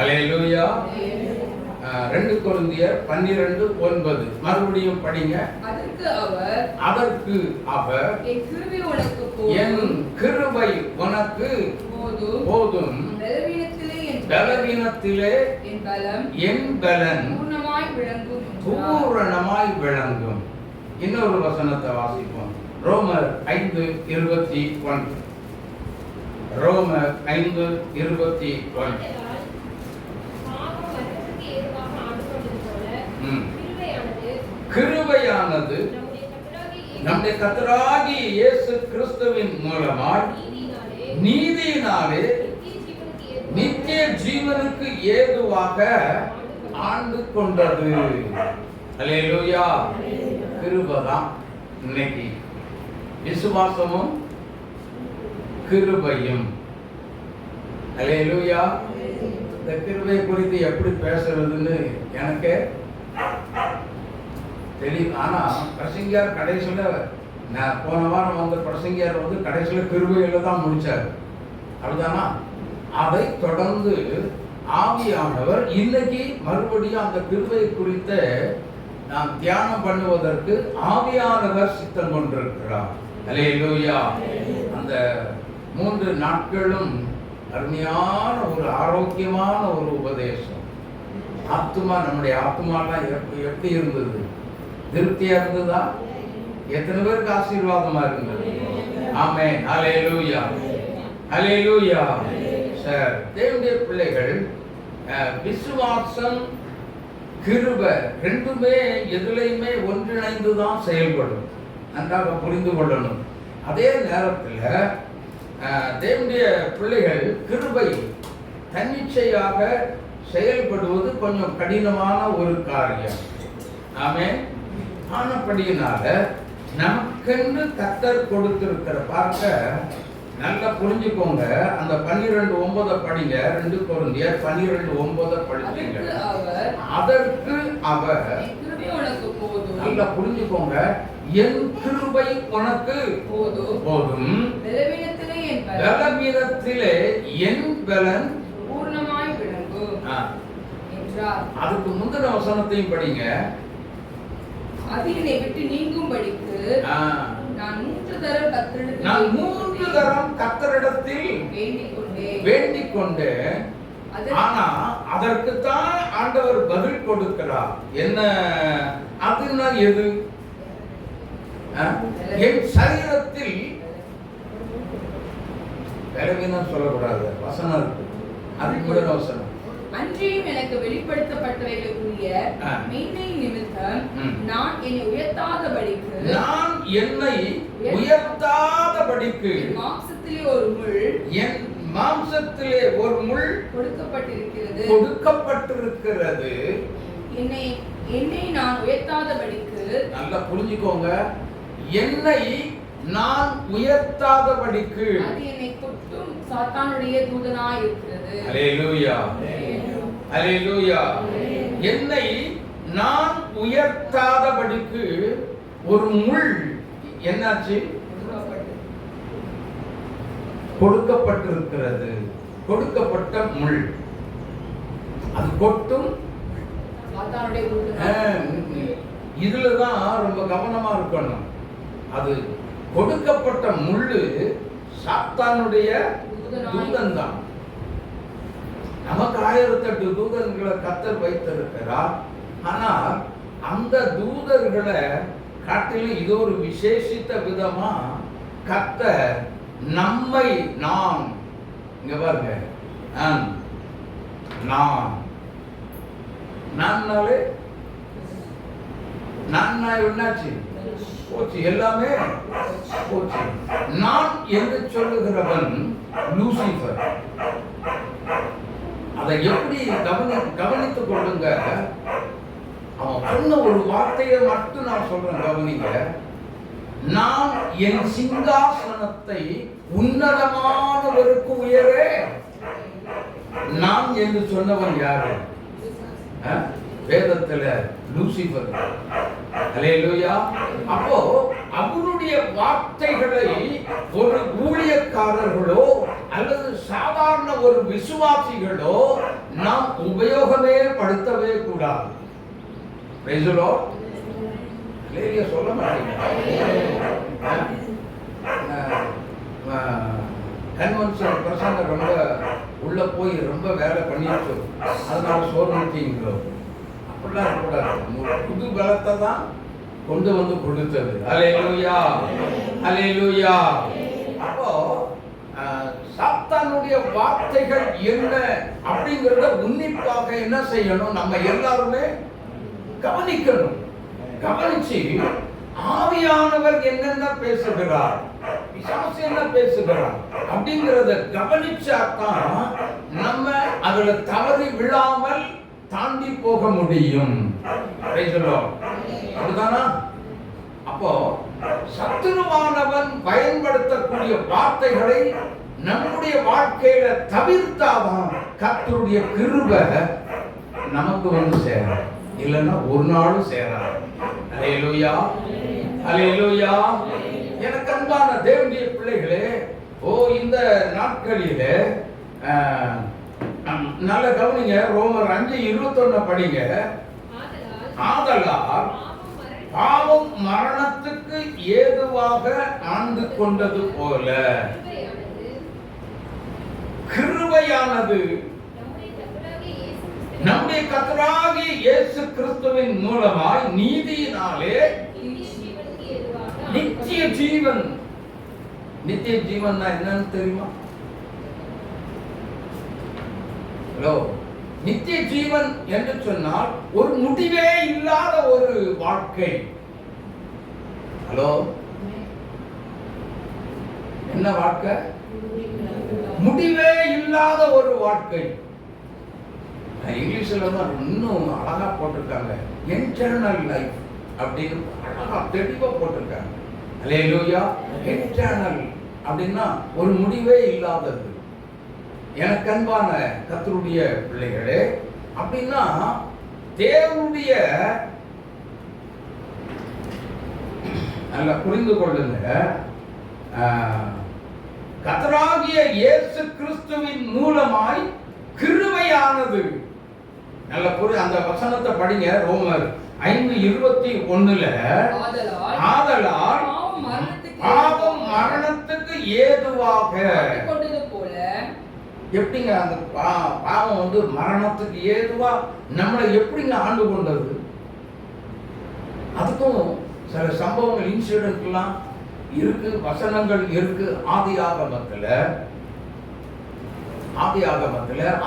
அல்லேலூயா. 2 கொரிந்தியர் 12:9 மறுபடியும் படிங்க. அதற்கு அவர் என் கிருபை உனக்கு போதும், பலவீனத்திலே என் பலன் பூரணமாய் விளங்கும். இன்னொரு வசனத்தை வாசிப்போம். ரோமர் 5:21. ரோமர் 5:21. கிருபையானது நம்முடைய கர்த்தராகிய இயேசு கிறிஸ்துவின் மூலமாய் நீதியினாலே நித்திய ஜீவனுக்கு ஏதுவாக ஆண்டு கொண்டது. அல்லேலூயா. கிருபைதான் இன்னைக்கு விசுவாசமும் கிருபையும். அல்லேலூயா. இந்த கிருபை குறித்து எப்படி பேசுறதுன்னு எனக்கு தெரியும். ஆனா பிரசங்கியார் கடைசியில, நான் போன வாரம் வந்த பிரசங்கியார் கடைசியில கிருபையில தான் முடிச்சார். அப்படிதானா? அதை தொடர்ந்து ஆவியானவர் இன்னைக்கு மறுபடியும் அந்த கிருபை குறித்த நாம் தியானம் பண்ணுவதற்கு ஆவியானவர் சித்தம் கொண்டிருக்கிறார். அல்லேலூயா. அந்த 3 நாட்களும் அருமையான ஒரு ஆரோக்கியமான ஒரு உபதேசம். ஆத்துமா, நம்முடைய ஆத்துமாலாம் எப்படி இருந்தது? திருப்தியா இருந்ததா? எத்தனை பேருக்கு ஆசீர்வாதமா இருந்தது? ஆமென். அல்லேலூயா. அல்லேலூயா. சார், தேவனுடைய பிள்ளைகள், விசுவாசம் கிருபை ரெண்டுமே எதுலையுமே ஒன்றிணைந்து தான் செயல்படும். நன்றாக புரிந்து கொள்ளணும். அதே நேரத்தில் தேவனுடைய பிள்ளைகள் கிருபை தன்னிச்சையாக செயல்படுவது கொஞ்சம் கடினமான ஒரு காரியம். ஆமென். ஆனபடியினால நமக்கென்று கர்த்தர் கொடுத்திருக்கிற பார்க்க நல்லா புரிஞ்சுக்கோங்க. அந்த 12:9 படிங்க. 2 கொரிந்தியர் 12:9 படிங்க. அதற்கு அவர், நல்லா புரிஞ்சுக்கோங்க, என் கிருபை உனக்கு போதும், பலவீனத்திலே என் பலன் பூர்ணமாய் விளங்கும் என்றார். அதுக்கு முந்தின வசனத்தையும் படிங்க. அது என்னை விட்டு நீங்கும்படிக்கு நான் 3 தரம் கர்த்தரிடத்தில் வேண்டிக் கொண்டேன். ஆனா அதற்கு தான் ஆண்டவர் பதில் கொடுக்கிறார். என்ன அதுனா எது? என் சரீரத்தில் பலவீனம் சொல்லக்கூடாது, வசனம் இருக்கு. அதுக்கு முதல் வசனம், அன்றியும் எனக்கு வெளிப்படுத்தப்பட்டவைகளுக்குரிய மேன்மை நிமித்தம் நான் என்னை உயர்த்தாதபடிக்கு மாம்சத்திலே ஒரு முள், என் மாம்சத்திலே ஒரு முள் கொடுக்கப்பட்டிருக்கிறது. என்னை நான் உயர்த்தாதபடிக்கு, நல்லா புரிஞ்சுக்கோங்க, என்னை நான் உயர்த்தாதபடிக்கு அது என்னை கொட்டும் சாத்தானுடைய தூதனாய் இருக்கிறது. அல்லேலூயா. அல்லேலூயா. என்னை நான் உயர்த்தாதபடிக்கு ஒரு முள் என்னாச்சு? கொடுக்கப்பட்டிருக்கிறது. கொடுக்கப்பட்ட முள், அது கொட்டும். இதுலதான் ரொம்ப கவனமா இருக்கணும். அது கொடுக்கப்பட்ட முள்ளு சாத்தானுடைய தூதன் தான். நமக்கு 1008 தூதர்களை கர்த்தர் வைத்திருக்கிறார். ஆனால் அந்த தூதர்களை காட்டிலும் இது ஒரு விசேஷித்த விதமா கர்த்தர் நம்மை, நான், இங்க பாருங்க, நான்னாலே என்னாச்சு? போச்சு, எல்லாமே போச்சு. நான் என்று சொல்லுகிறவன் லூசிபர். அதை எப்படி கவனித்துக் கொள்ளுங்க. அவன் சொன்ன ஒரு வார்த்தையை மட்டும் நான் சொல்றேன், கவனிங்க. நான் என் சிங்காசனத்தை உன்னதமானவருக்கு உயரே. நான் என்று சொன்னவன் யாரு? வேதத்துல லூசிபர். அல்லேலூயா. அப்போ அவருடைய வார்த்தைகளை ஒரு ஊழியக்காரர்களோ அல்லது சாதாரண ஒரு விசுவாசிகளோ நாம் உபயோகமே படுத்தவே கூடாது. Praise the Lord. இல்லையா சொல்ல மாட்டீங்க. கன்வென்ஷன் பிரசங்க ரொம்ப உள்ள போய் ரொம்ப வேலை பண்ணிட்டு அதனால சோர்ந்துட்டீங்களோ அப்படிலாம் இருக்கக்கூடாது. புது பலத்தை தான் கொண்டு வந்து கொடுத்தது. அல்லேலூயா, அல்லேலூயா. அப்போ சாத்தானுடைய வார்த்தைகள் என்ன அப்படிங்கறத உன்னிப்பாக என்ன செய்யணும், நம்ம எல்லாருமே கவனிக்கணும். கவனிச்சு ஆவியானவர் என்னென்ன பேசுகிறார், பிசாசு என்ன பேசுகிறார் அப்படிங்கறத கவனிச்சாதான் நம்ம அதுல தவறி விழாமல் தாண்டி போக முடியும். அப்படிதானா? அப்போ சத்துருவானவன் பயன்படுத்தக்கூடிய வார்த்தைகளை நம்முடைய வாழ்க்கையில தவிர்த்தாதான் கர்த்தருடைய கிருபை நமக்கு வந்து சேரும். இல்லைன்னா ஒரு நாளும் சேராது. அல்லேலூயா, அல்லேலூயா. எனக்கு அன்பான தேவனுடைய பிள்ளைகளே, இந்த நாட்களிலே நல்ல கவனிங்க. ரோமர் 5:21 படிங்க. ஆதலால் பாவம் மரணத்துக்கு ஏதுவாக ஆண்டு கொண்டது போல கிருபையானது நம்முடைய கர்த்தராகிய இயேசு கிறிஸ்துவின் மூலமாய் நீதியினாலே நித்திய ஜீவன். நித்திய ஜீவன் என்னன்னு தெரியுமா? ஹலோ, நித்திய ஜீவன் என்று சொன்னால் ஒரு முடிவே இல்லாத ஒரு வாழ்க்கை. ஹலோ, என்ன வாழ்க்கை? முடிவே இல்லாத ஒரு வாழ்க்கை. இங்கிலீஷ்ல தான் இன்னும் அழகா போட்டிருக்காங்க, எட்டர்னல் லைஃப் அப்படின்னு அழகா தெளிவா போட்டிருக்காங்க. அல்லேலூயா. எட்டர்னல் அப்படின்னா ஒரு முடிவே இல்லாதது. எனக்கு அன்பான கர்த்தருடைய பிள்ளைகளே, அப்படின்னா தேவனுடைய நல்லா புரிந்து கொள்ளுங்க. கர்த்தராகிய இயேசு கிறிஸ்துவின் மூலமாய் கிருபையானது. நல்ல அந்த வசனத்தை படிங்க. ரோமர் 5:21 ஆதலால் பாவம் மரணத்துக்கு ஏதுவாக போல. எப்படிங்க அந்த பாவம் வந்து மரணத்துக்கு ஏதுவா நம்மளை எப்படிங்க ஆண்டு கொண்டது? அதுக்கும் சில சம்பவங்கள், இன்சிடென்ட்லாம் இருக்கு, வசனங்கள் இருக்கு. ஆதியாகமத்துல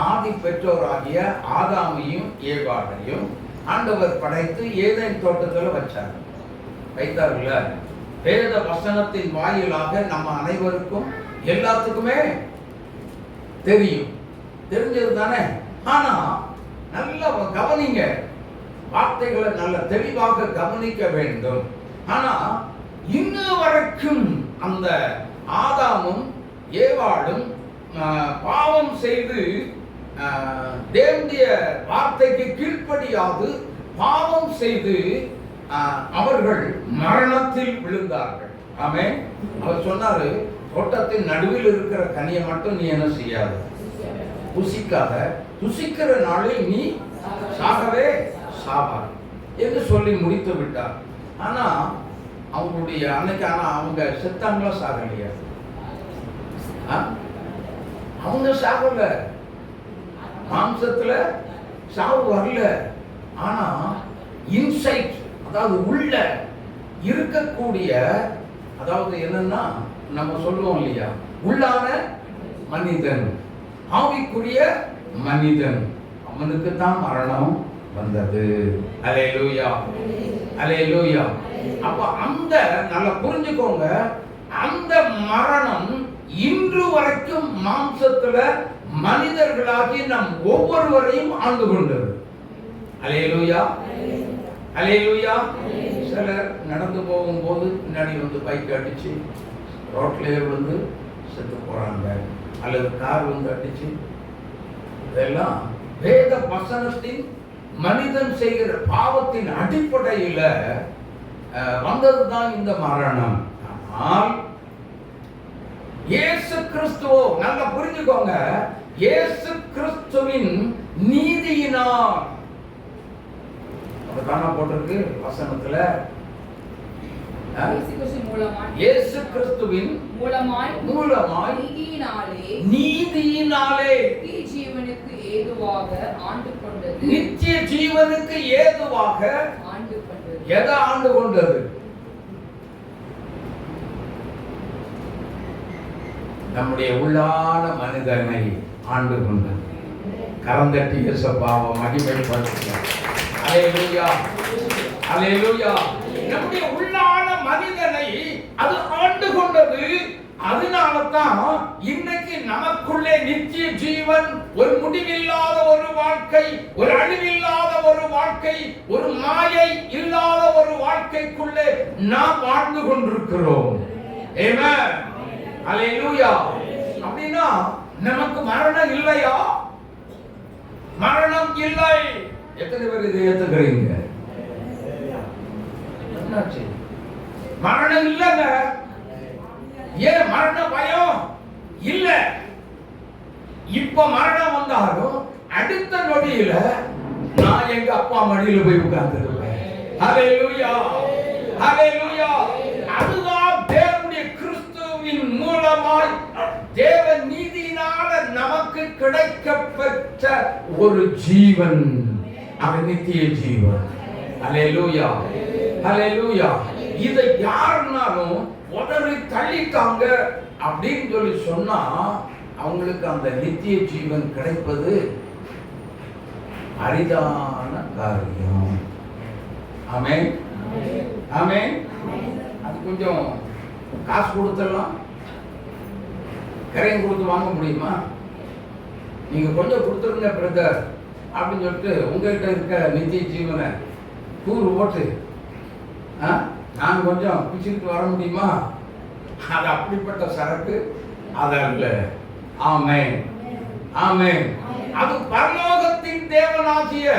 ஆதி பெற்றோராகிய ஆதாமையும் ஏவாளையும் ஆண்டவர் படைத்து ஏதேன் தோட்டத்தில் வச்சார். வைத்தார்கள வேத வசனத்தின் வாயிலாக நம்ம அனைவருக்கும் எல்லாத்துக்குமே தெரியும், தெரிஞ்சது தானே. ஆனா நல்ல கவனிங்க, வார்த்தைகளை நல்ல தெளிவாக கவனிக்க வேண்டும். ஆனா இன்ன வரைக்கும் அந்த ஆதாமும் ஏவாளும் பாவம் செய்து தேவனுடைய வார்த்தைக்கு கீழ்ப்படியாது பாவம் செய்து அவர்கள் மரணத்தில் விழுந்தார்கள். ஆமென். அவர் சொன்னாரு, தோட்டத்தின் நடுவில் இருக்கிற கனியை மட்டும் நீ என்ன செய்யாத, புசிக்காத, புசிக்கிற நாளில் நீ சாகவே சாவார் என்று சொல்லி முடித்து விட்டார். ஆனா அவங்களுடைய அன்னைக்கு அவங்க செத்தாங்களா சாகலையா? அவங்க சாகல, மாம்சத்துல சாவு வரல. ஆனா இன்சைட், அதாவது உள்ள இருக்கக்கூடிய, அதாவது என்னன்னா நம்ம சொல்லுவோம் இல்லையா, உள்ளான மனிதன், ஆவிக்குரிய மனிதன், அவனுக்கு தான் மரணம் வந்தது. அல்லேலூயா, அல்லேலூயா. அப்ப அந்த நல்லா புரிஞ்சுக்கோங்க, அந்த மரணம் இன்று வரைக்கும் மாம்சத்துல மனிதர்களாகி நம் ஒவ்வொருவரையும் ஆண்டு கொண்டது. அல்லேலூயா, அல்லேலூயா. சிலர் நடந்து போகும்போது பின்னாடி வந்து பைக் அடிச்சு ரோட்லயே விழுந்து செத்து போறாங்க, அல்லது கார் வந்து அடிச்சு. இதெல்லாம் வேத வசனத்தின் மனிதன் செய்கிற பாவத்தின் அடிப்படையில வந்ததுதான் இந்த மரணம். ஆனால் இயேசு கிறிஸ்துவோ, நல்லா புரிஞ்சுக்கோங்க, இயேசு கிறிஸ்துவின் நீதியினால். அதுதான போட்டிருக்கு வசனத்துல. இயேசு கிறிஸ்துவின் மூலமாய் நீதியினாலே ஜீவனுக்கு ஏதுவாக ஆண்டு கொண்டது. நித்திய ஜீவனுக்கு ஏதுவாக ஆண்டு கொண்டது. எதை ஆண்டு கொண்டது? நம்முடைய உள்ளான மனிதனை ஆண்டு கொண்டது. கரந்தட்டி இயேசுவை மகிமைப்படுத்துங்க. அல்லேலூயா, அல்லேலூயா. நம்முடைய உள்ளான மனிதனை அது ஆண்டு கொண்டது. அதனால தான் இன்னைக்கு நமக்குள்ளே நித்திய ஜீவன், ஒரு முடிவில்லாத ஒரு வாழ்க்கை, ஒரு அழிவில்லாத ஒரு வாழ்க்கை, ஒரு மாயை இல்லாத ஒரு வாழ்க்கைக்குள்ளே நாம் வாழ்ந்து கொண்டிருக்கிறோம். ஆமென், அல்லேலூயா. அப்படின்னா நமக்கு மரணம் இல்லையா? மரணம் இல்லை. எத்தனை பேர் இதை ஏத்துக்கிறீங்க? மரணம் இல்லைங்க. ஏன் மரண பயம் இல்ல? இப்ப மரணம் வந்தாலும் அடுத்த நொடியில நான் எங்க அப்பா மடியில போய் உட்கார்ந்துருவேன். ஹல்லேலூயா, ஹல்லேலூயா. அதுதான் தேவனுடைய கிறிஸ்துவின் மூலமாய் தேவ நீதியினால நமக்கு கிடைக்கப்பெற்ற ஒரு ஜீவன். அது நித்திய ஜீவன். ஹல்லேலூயா, ஹல்லேலூயா. இதை யாருனாலும் உடனே தள்ளிட்டாங்க அப்படின்னு சொல்லி சொன்னா அவங்களுக்கு அந்த நித்திய ஜீவன் கிடைப்பது அரிதான காரியம். ஆமென், ஆமென். அது கொஞ்சம் காசு கொடுத்துடலாம், கரையும் கொடுத்து வாங்க முடியுமா? நீங்க கொஞ்சம் கொடுத்துருங்க பிரதர் அப்படின்னு சொல்லிட்டு உங்ககிட்ட இருக்க நித்திய ஜீவனை கூறு போட்டு நான் கொஞ்சம் பிடிச்சிட்டு வர முடியுமா? அது அப்படிப்பட்ட சரக்கு அதல்ல. ஆமென், ஆமென். அது பரலோகத்தின் தேவனாகிய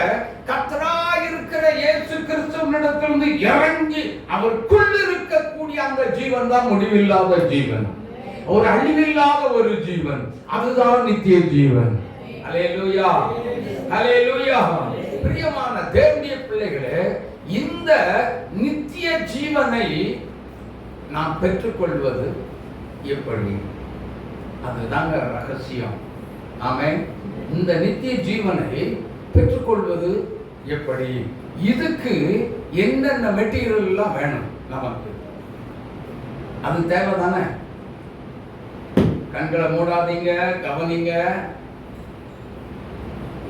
கர்த்தராய் இருக்கிற இயேசு கிறிஸ்துவினிடத்திலிருந்து இறங்கி அவருக்குள் இருக்கக்கூடிய அந்த ஜீவன் தான் முடிவில்லாத ஜீவன், ஒரு அழிவில்லாத ஒரு ஜீவன். அதுதான் நித்திய ஜீவன். அல்லேலூயா, அல்லேலூயா. பிரியமான தேவனுடைய பிள்ளைகளே, இந்த நித்திய ஜீவனை நாம் பெற்றுக்கொள்வது எப்படி? அதுதாங்க ரகசியம். ஆமென். இந்த நித்திய ஜீவனை பெற்றுக்கொள்வது எப்படி? இதுக்கு என்னென்ன மெட்டீரியல் எல்லாம் வேணும் நமக்கு? அது தேவைதானே? கண்களை மூடாதீங்க, கவனிங்க.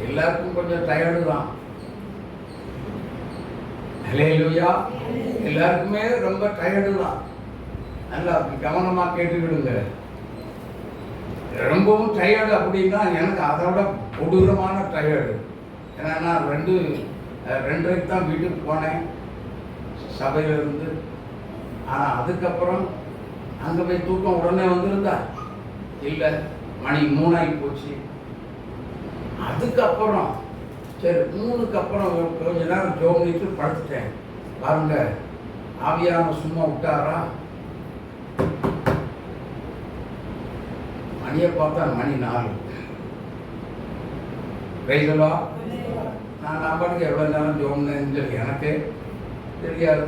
எல்லாருக்கும் கொஞ்சம் டயர்டு தான். ஹல்லேலூயா. எல்லாருக்குமே ரொம்ப டயர்டு தான். நல்லா கவனமா கேட்டுக்கிடுங்க. ரொம்பவும் டயர்டு அப்படின்னா எனக்கு அதோட கொடூரமான டயர்டு. ஏன்னா நான் 2:30 தான் வீட்டுக்கு போனேன் சபையிலிருந்து. ஆனால் அதுக்கப்புறம் அங்கே போய் தூக்கம் உடனே வந்துருந்தா இல்லை, மணி 3 ஆகி போச்சு. அதுக்கப்புறம் சரி 3க்கு அப்புறம் கொஞ்ச நேரம் ஜோம் பண்ணிட்டு படுத்துட்டேன். பாருங்க, ஆவியான சும்மா விட்டாரா? மணியை பார்த்தா மணி 4. ரைசலா நான் பாட்டுக்கு எவ்வளோ நேரம் ஜோம்னு சொல்லி எனக்கு தெரியாது.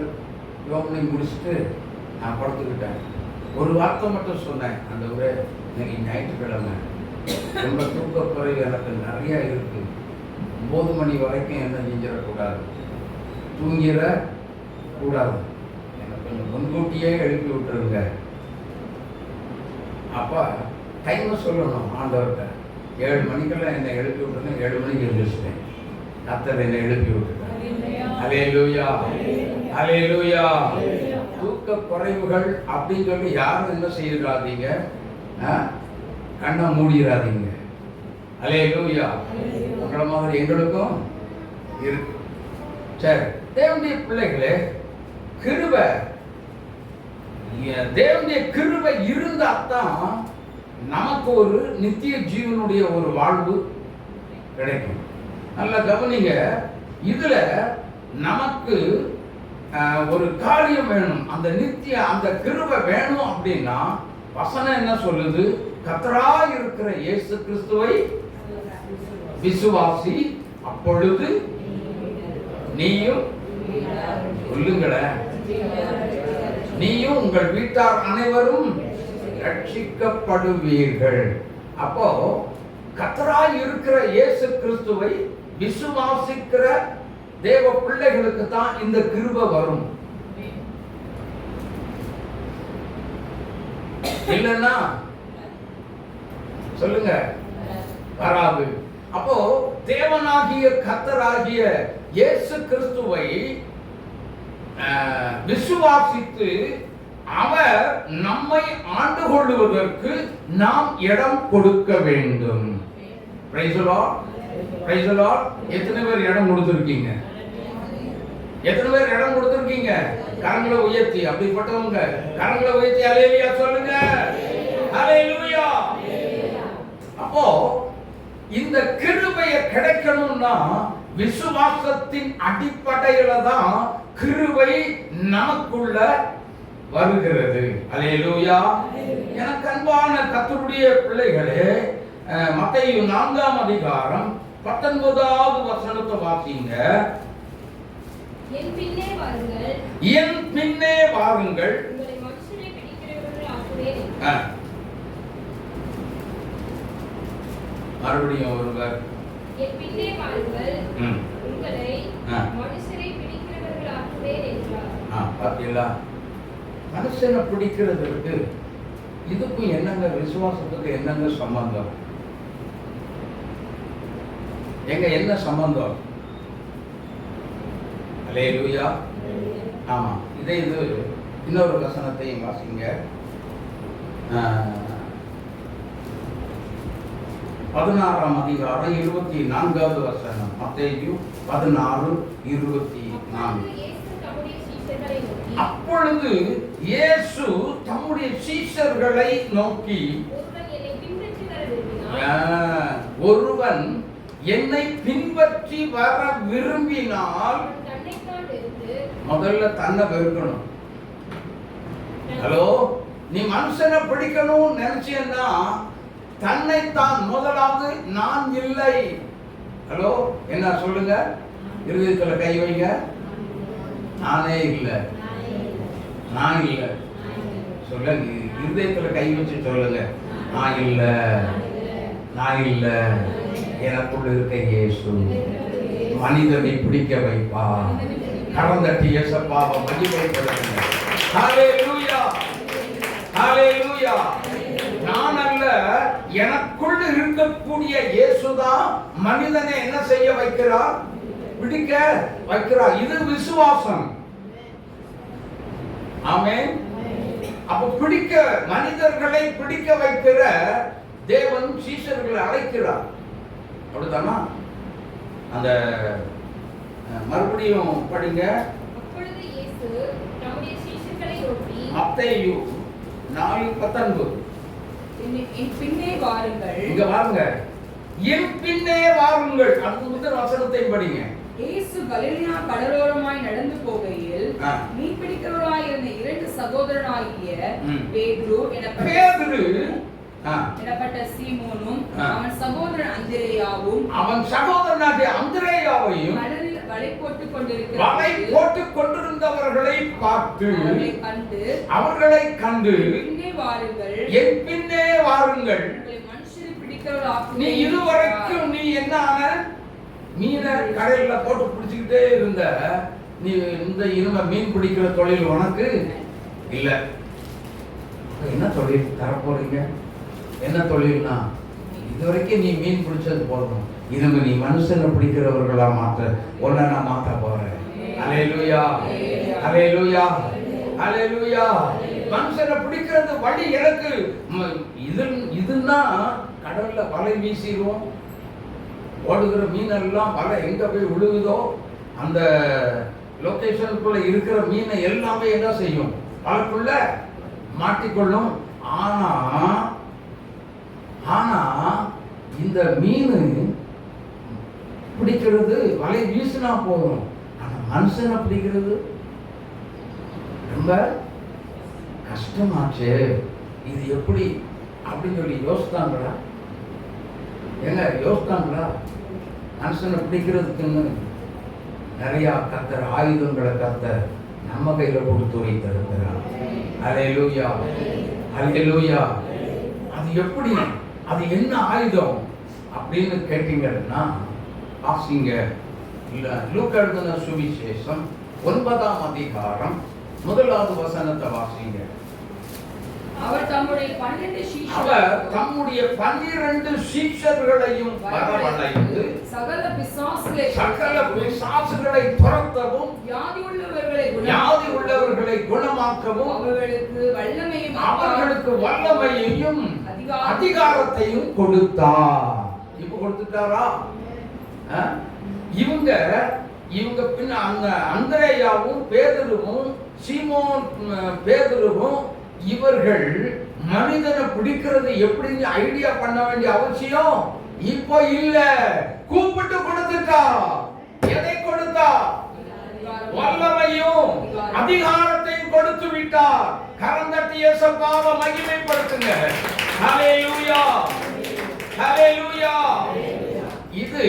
ஜோம் பண்ணி முடிச்சுட்டு நான் படுத்துக்கிட்டேன். ஒரு வார்த்தை மட்டும் சொன்னேன், அந்த ஒரு இன்னைக்கு ஞாயிற்றுக்கிழமை ரொம்ப தூக்கக்குறைவு எனக்கு நிறையா இருக்கு. 9 மணி வரைக்கும் என்ன செஞ்சிடக்கூடாது, தூங்கிட கூடாது. எனக்கு கொஞ்சம் முன்கூட்டியே எழுப்பி விட்டுருங்க. அப்போ டைமை சொல்லணும் ஆண்டவர்கிட்ட. 7 மணிக்கெல்லாம் என்னை எழுப்பி விட்டுருங்க. 7 மணிக்கு எழுந்திரிச்சிட்டேன். கர்த்தர் என்னை எழுப்பி விட்டுட்டேன். அல்லேலூயா, அல்லேலூயா. தூக்க குறைவுகள் அப்படின்னு சொல்லி யாரும் என்ன செய்யறாதீங்க, கண்ணை மூடிடாதீங்க. அல்லேலூயா. உங்களை மாதிரி எங்களுக்கும் இருக்கு. சரி, தேவனுடைய பிள்ளைகளே, கிருபை, தேவனுடைய கிருபை இருந்தால்தான் நமக்கு ஒரு நித்திய ஜீவனுடைய ஒரு வாழ்வு கிடைக்கும். நல்லா கவனிங்க. இதுல நமக்கு ஒரு காரியம் வேணும். அந்த நித்திய அந்த கிருபை வேணும் அப்படின்னா வசனம் என்ன சொல்லுது? கர்த்தராய் இருக்கிற இயேசு கிறிஸ்துவை விசுவாசி, அப்பொழுது நீயும், சொல்லுங்களேன், நீயும் உங்கள் வீட்டார் அனைவரும் ரட்சிக்கப்படுவீர்கள். அப்போ கர்த்தராய் இருக்கிற இயேசு கிறிஸ்துவை விசுவாசிக்கிற தேவ பிள்ளைகளுக்கு தான் இந்த கிருபை வரும். இல்லைன்னா சொல்லுங்க, வராது. அப்போ தேவனாகிய கர்த்தராகிய இயேசு கிறிஸ்துவை விசுவாசித்து அவர் நம்மை ஆண்டு கொள்வதற்கு நாம் இடம் கொடுக்க வேண்டும். Price the Lord, praise the Lord. எத்தனை பேர் இடம் கொடுத்திருக்கீங்க? எத்தனை பேர் இடம் கொடுத்திருக்கீங்க? கரங்களை உயர்த்தி, அப்படிப்பட்டவங்க கரங்களை உயர்த்தி அல்லேலூயா சொல்லுங்க. அல்லேலூயா. அப்போ இந்த கிருபையை கிடைக்கணும்னா விசுவாசத்தின் அடிப்படையில தான் கிருபை நமக்குள்ள வருகிறது. அல்லேலூயா. எனக்கு அன்பான கர்த்தருடைய பிள்ளைகளே, மத்தேயு 4ஆம் அதிகாரம் 19வது வசனத்தை வாசிங்க. என் பின்னே வாருங்கள், என் பின்னே வாருங்கள், உங்களை மனுஷரை பிடிக்கிறவர்கள் ஆக்குவேன். மறுபடியும் ஒருவர், என் பின்னே வாருங்கள், உங்களை மனுஷரை பிடிக்கிறவர்கள் ஆக்குவேன் என்றார். பாத்தீங்களா? மனுஷனை பிடிக்கிறதுக்கு இதுக்கும் என்னங்க, விசுவாசத்துக்கு என்னங்க சம்பந்தம்? எங்க என்ன சம்பந்தம்? அல்லேலூயா. ஆமா, இது இன்னொரு வசனத்தையும் வாசிங்க. 16ஆம் அதிகாரம் 24வது வசனம். மத்தேயு 16:24. அப்பொழுது இயேசு தம்முடைய சீஷர்களை நோக்கி, ஒருவன் என்னை பின்பற்றி வர விரும்பினால் முதல்ல தன்னை வெறுக்கணும். ஹலோ, நீ மனுஷனை பிடிக்கணும் நினைச்சேன்னா தன்னைத்தான் முதலாவது. நான் இல்லை. ஹலோ, என்ன சொல்லுங்க, இருதயத்துல கை வைங்க. நானே இல்லை, நான் இல்லை. சொல்லுங்க, இருதயத்துல கை வச்சு சொல்லுங்க, நான் இல்லை, நான் இல்லை. எனக்குள்ள இருக்க இயேசு மனிதனை பிடிக்க வைப்பா. கடந்தட்டி இயேசுப்பாவை மகிமைப்படுத்துங்க. ஹல்லேலூயா, ஹல்லேலூயா. நான் அல்ல, எனக்குள்ள இருக்கக்கூடிய இயேசுதான் மனிதனை என்ன செய்ய வைக்கிறார்? பிடிக்க வைக்கிறார். இது விசுவாசம். ஆமென். அப்ப பிடிக்க, மனிதர்களை பிடிக்க வைக்கிற தேவன் சீஷர்களை அழைக்கிறார். அப்படித்தானா? அந்த மறுபடியும் படிங்க. அப்பொழுது இயேசு தம்முடைய சீஷர்களை நோக்கி, மத்தேயு 4:19. என் பின்னே வாருங்கள். இங்க வாருங்க, என் பின்னே வாருங்கள். அது முதல் வசனத்தை படிங்க. இயேசு கலிலேயா கடலோரமாய் நடந்து போகையில் மீன் பிடிக்கிறவராய் இருந்த 2 சகோதரனாகிய பேதுரு எனப்பட்ட சீமோனும் அவன் சகோதரன் அந்திரேயாவையும் கடலில் வலை போட்டுக் கொண்டிருந்தவர்களை பார்த்து அவர்களை கண்டு என் பின்னே வாருங்கள், மனுஷரை பிடிக்கிறவர்களாக்குவேன். நீ இதுவரைக்கும் நீ என்ன மீனை கரையில போட்டு பிடிச்சுக்கிட்டே இருந்த, நீ இந்த இனிமே மீன் பிடிக்கிற தொழில் உனக்கு இல்ல. என்ன தொழில் தரப்போறீங்க? என்ன தொழில்னா, இதுவரைக்கும் நீ மீன் பிடிச்சது போதும், இனிமே நீ மனுஷனை பிடிக்கிறவர்களா மாற்ற உன்னை நான் மாற்ற போறேன். அல்லேலூயா, அல்லேலூயா, அல்லேலூயா. மனுஷனை பிடிக்கிறது வழி எனக்கு இதுன்னா கடல்ல வலை வீசிடுவோம். ஓடுகிற மீனெல்லாம் வலை எங்க போய் விழுகுதோ அந்த லொகேஷனுக்குள்ள இருக்கிற மீனை எல்லாமே என்ன செய்யும்? வலைக்குள்ள மாட்டிக்கொள்ளும். ஆனா இந்த மீன் பிடிக்கிறது வலை வீசினா போதும். ஆனா மனுஷனை பிடிக்கிறது ரொம்ப கஷ்டமாச்சு. இது எப்படி அப்படின்னு சொல்லி யோசித்தாங்களா? ஏங்க யோசித்தாங்களா? மனுஷனை பிடிக்கிறதுக்குன்னு நிறையா கர்த்தர் ஆயுதங்களை கர்த்தர் நம்ம கையில கொடுத்து வைத்திருக்கிறார். அல்லேலூயா, அல்லேலூயா. அது எப்படி, அது என்ன ஆயுதம் அப்படின்னு கேட்டீங்கன்னா, வாசிங்க. லூக்கா எழுதின சுவிசேஷம் 9ஆம் அதிகாரம் 1வது வசனத்தை வாசிங்க. அவர் தம்முடைய 12 சீஷர்களையும் வரவழைத்து சகல பிசாசுகளை துரத்தவும் வியாதி உள்ளவர்களை குணமாக்கவும் அவர்களுக்கு வல்லமையையும் அதிகாரத்தையும் கொடுத்தார். இப்ப கொடுத்துட்டாரா? இவங்க பின்ன அந்த அந்திரேயாவும் பேதுருவும் சீமோன் பேதுருவும் இவர்கள் மனிதனை பிடிக்கிறது எப்படின்னு ஐடியா பண்ண வேண்டிய அவசியம் இப்போ இல்ல. கூப்பிட்டு கொடுத்துட்டா. எதை கொடுத்தா? வல்லமையும் அதிகாரத்தையும் கொடுத்து விட்டார். கரந்தட்டி இயேசுவை மகிமைப்படுத்துங்க. ஹல்லேலூயா, ஹல்லேலூயா. இது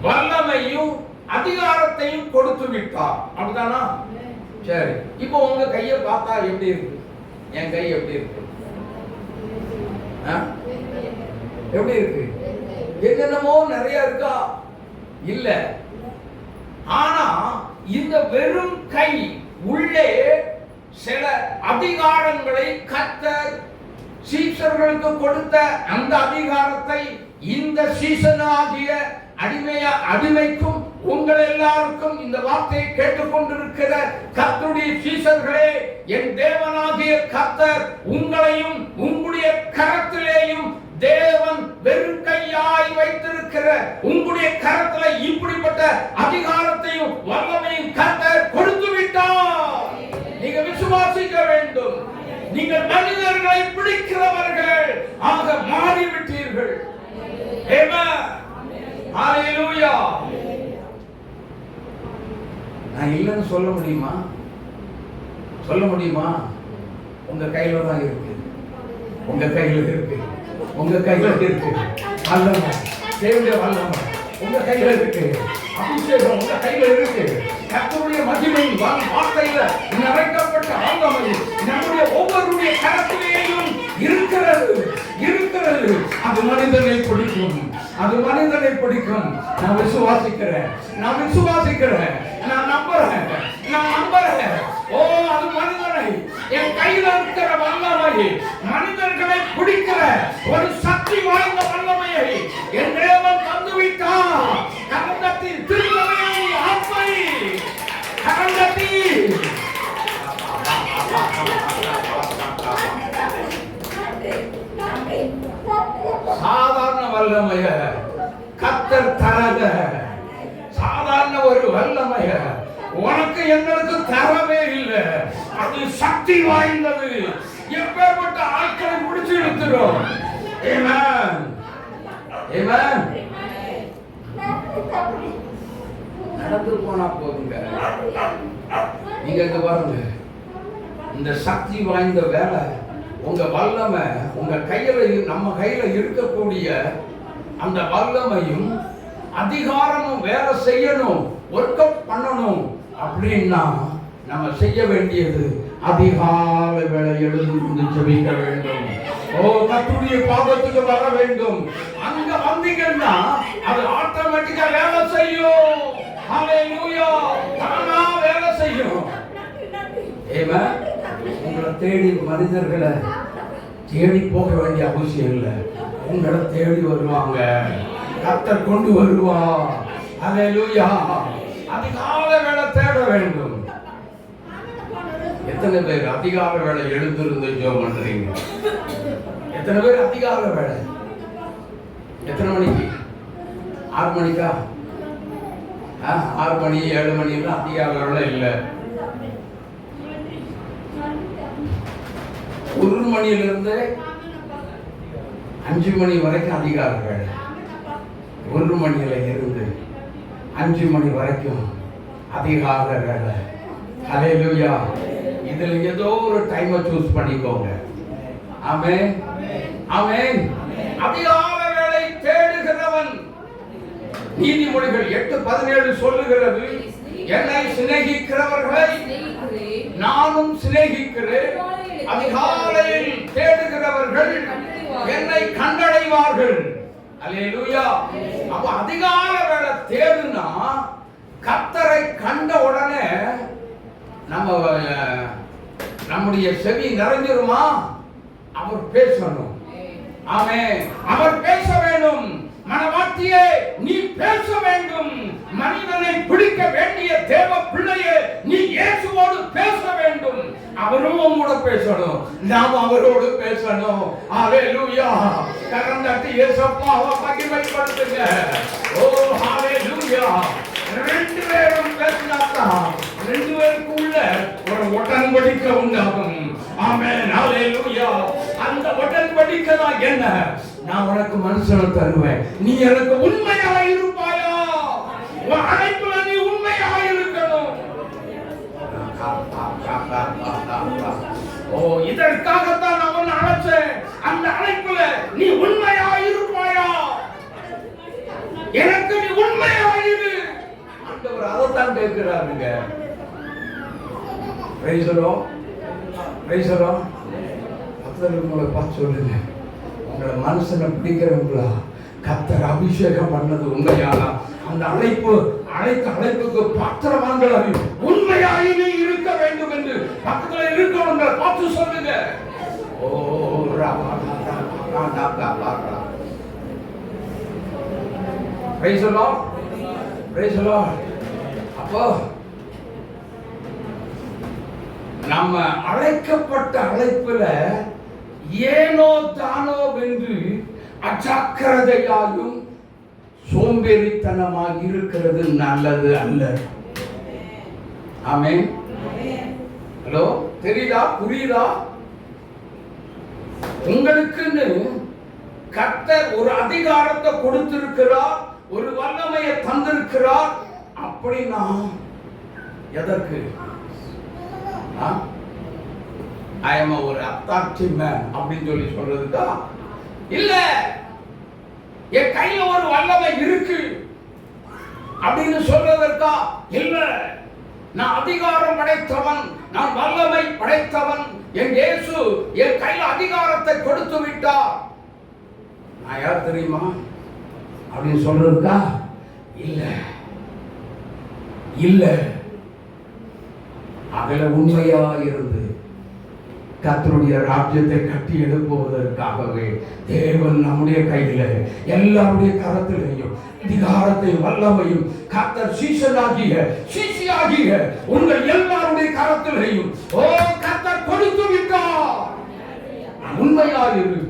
வல்லமையும் அதிகாரத்தையும் கொடுத்து விட்டார். அப்படிதானா? சரி, இப்போ உங்க கையை பார்த்தா எப்படி இருக்கு? என் கை எப்படி இருக்கு? எப்படி இருக்கு? என்னென்னமோ நிறைய இருக்கா? இல்ல. ஆனா இந்த வெறும் கை உள்ளே சில அதிகாரங்களை கர்த்தர் சீஷர்களுக்கு கொடுத்த அந்த அதிகாரத்தை இந்த சீசனாகிய அடிமைக்கும் உங்கள் எல்லாருக்கும் இந்த வார்த்தையை கேட்டுக்கொண்டிருக்கிற கர்த்தருடைய சீஷர்களே, என் தேவனாகிய கர்த்தர் உங்களையும் உங்களுடைய கரத்திலேயும் தேவன் வெறும் கையாய் வைத்திருக்கிற உங்களுடைய கரத்துல இப்படிப்பட்ட அதிகாரத்தையும் வல்லமையும் கர்த்தர் கொடுத்து விட்டார். நீங்க விசுவாசிக்க வேண்டும். நீங்கள் மனிதர்களை பிடிக்கிறவர்கள் ஆக மாறிவிட்டீர்கள். ஆமென். ஹல்லேலூயா. நான் இல்லைன்னு சொல்ல முடியுமா? சொல்ல முடியுமா? உங்க கையில தான் இருக்கு. உங்க கையில இருக்கு. உங்க கையில இருக்கு. வல்லமை, தேவனுடைய வல்லமை உங்க கையில இருக்கு. அபிஷேகம் உங்க கையில இருக்கு. கர்த்தருடைய மகிமை வார்த்தையில நிறைக்கப்பட்ட வல்லமை நம்முடைய ஒவ்வொருடைய கரத்திலேயும் இருக்கிறது, இருக்கிறது. அது மனிதனை பிடிக்கும். அது மனிதனை பிடிக்கும். நான் விசுவாசிக்கிறேன். நான் விசுவாசிக்கிறேன். நான் நம்புறேன். நான் நம்புறேன். ஓ, அது மனிதனை என் கையில இருக்கிற வல்லமை மனிதர்களை பிடிக்கிற ஒரு சக்தி வாய்ந்த வல்லமையை என் தேவன் தந்து விட்டார். கரந்தத்தில் திருமலையை ஆத்மை கரந்தத்தில் சாதாரண வல்லமைய கர்த்தர் தரத சாதாரண ஒரு வல்லமைய உனக்கு எங்களுக்கு தரவே இல்லை. அது சக்தி வாய்ந்தது. எப்பேற்பட்ட ஆட்களை முடிச்சு எடுத்துரும். ஆமென், ஆமென். நடந்து போனா போதுங்க. நீங்க இங்க பாருங்க, இந்த சக்தி வாய்ந்த வேலை உங்க வல்லமை உங்க கையில, நம்ம கையில இருக்கக்கூடிய அந்த வல்லமையும் அதிகாரமும் வேலை செய்யணும், ஒர்க் அவுட் பண்ணணும் அப்படின்னா நம்ம செய்ய வேண்டியது அதிகாலை வேளை எழுந்து ஜெபிக்க வேண்டும். ஓ, கர்த்தருடைய பாதத்துக்கு வர வேண்டும். அங்க வந்தீங்கன்னா அது ஆட்டோமேட்டிக்கா வேலை செய்யும். ஹல்லேலூயா. தானா வேலை செய்யும். ஆமென். உங்களை தேடி மனிதர்களை தேடி போக வேண்டிய அவசியம் இல்லை. உங்களை தேடி வருவாங்க. கர்த்தர் கொண்டு வருவார். ஹல்லேலூயா. அதிகாலை வேளை தேட வேண்டும். எத்தனை பேர் அதிகாலை வேளை எழுந்திருந்து ஜெபம் பண்றீங்க? எத்தனை பேர் அதிகாலை வேளை? எத்தனை மணிக்கு? 6 மணிக்கா? 6 மணி 7 மணி அதிகாலை வேளை இல்லை. 1 மணியிலிருந்து 5 மணி வரைக்கும் அதிகாலை வேளை. 1 மணியில இருந்து 5 மணி வரைக்கும் அதிகாலை வேளை. ஹல்லேலூயா. இதுல ஏதோ ஒரு டைமை சூஸ் பண்ணிக்கோங்க. ஆமென், ஆமென். அதிகால வேளை தேடுகிறவன். நீதிமொழிகள் 8:17 சொல்லுகிறது, என்னை சிநேகிக்கிறவர்களை நானும் சிநேகிக்கிறேன். அதிகாலையில் தேடுகிறவர்கள் என்னை கண்டடைவார்கள். அல்லேலூயா. அப்ப அதிகால வேளை தேடுனா கர்த்தரை கண்ட உடனே நம்முடைய செவி நிறைஞ்சிருமா? அவர் பேசணும். ஆமென். அவர் பேச வேண்டும். மனவாட்டியே, நீ பேச வேண்டும். மனிதனை பிடிக்க வேண்டிய தேவ பிள்ளையே, நீ இயேசுவோடு பேச வேண்டும். அவரும் உங்களோட பேசணும், நாம் அவரோடு பேசணும். ஹalleluya. கரந்தட்டி இயேசுவாவை மகிமைப்படுத்துங்க. ஓ ஹalleluya. ரெண்டு பேரும் பேசினாதான் ரெண்டு பேருக்குள்ள ஒரு உடன்படிக்கை உண்டாகும். ஆமென், ஹalleluya. அந்த உடன்படிக்கை தான் என்ன? நான் உனக்கு மனுஷனை தருவேன், நீ எனக்கு உண்மையாக இருப்பாயா? உன் அழைப்புல நீ உண்மையாக இருக்கணும். ஓ, இதற்காகத்தான் நான் உன்னை அழைச்சேன். அந்த அழைப்புல நீ உண்மையாக இருப்பாயா? எனக்கு நீ உண்மையாக இரு. ஆண்டவர் அதைத்தான் கேட்கிறாருங்க. Praise the Lord, praise the Lord. கர்த்தர் உங்களை பார்த்து சொல்லுங்க, உங்களை மனுஷனை பிடிக்கிறவங்களா கர்த்தர் அபிஷேகம் பண்ணது உண்மையானா? அந்த அழைப்புக்கு பாத்திரவான்கள் உண்மையாகவே இருக்க வேண்டும் என்று பக்கத்துல இருக்கவங்க பார்த்து சொல்லுங்க. Oh praise the Lord, praise the Lord. அப்போ நம்ம அழைக்கப்பட்ட அழைப்புல ஏனோ தானோ வென்று அஜாக்கிரதையாயும் சோம்பேறித்தனமாக இருக்கிறது நல்லது அல்ல. ஆமென். ஹலோ, தெரியுதா? புரியுதா? உங்களுக்குன்னு கர்த்தர் ஒரு அதிகாரத்தை கொடுத்திருக்கிறார், ஒரு வல்லமையை தந்திருக்கிறார். அப்படின்னா எதற்கு? I am ஒரு authority man அப்படின்னு சொல்லி சொல்றதுக்கா? இல்ல, என் கையில ஒரு வல்லமை இருக்கு அப்படின்னு சொல்றதற்கா? இல்ல, நான் அதிகாரம் படைத்தவன், நான் வல்லமை படைத்தவன், என் இயேசு என் கையில அதிகாரத்தை கொடுத்து விட்டார், நான் யார் தெரியுமா அப்படின்னு சொல்றதுக்கா? இல்ல, இல்ல. அதுல உண்மையா இருந்து கர்த்தருடைய ராஜ்யத்தை கட்டி எழுப்புவதற்காகவே தேவன் நம்முடைய கையில எல்லாருடைய கரத்திலையும் அதிகாரத்தையும் வல்லமையும் கர்த்தர் சீசியாகிய உங்கள் எல்லாருடைய கரத்திலையும் ஓ கர்த்தர் கொடுத்து விட்டார். உண்மையா இரு.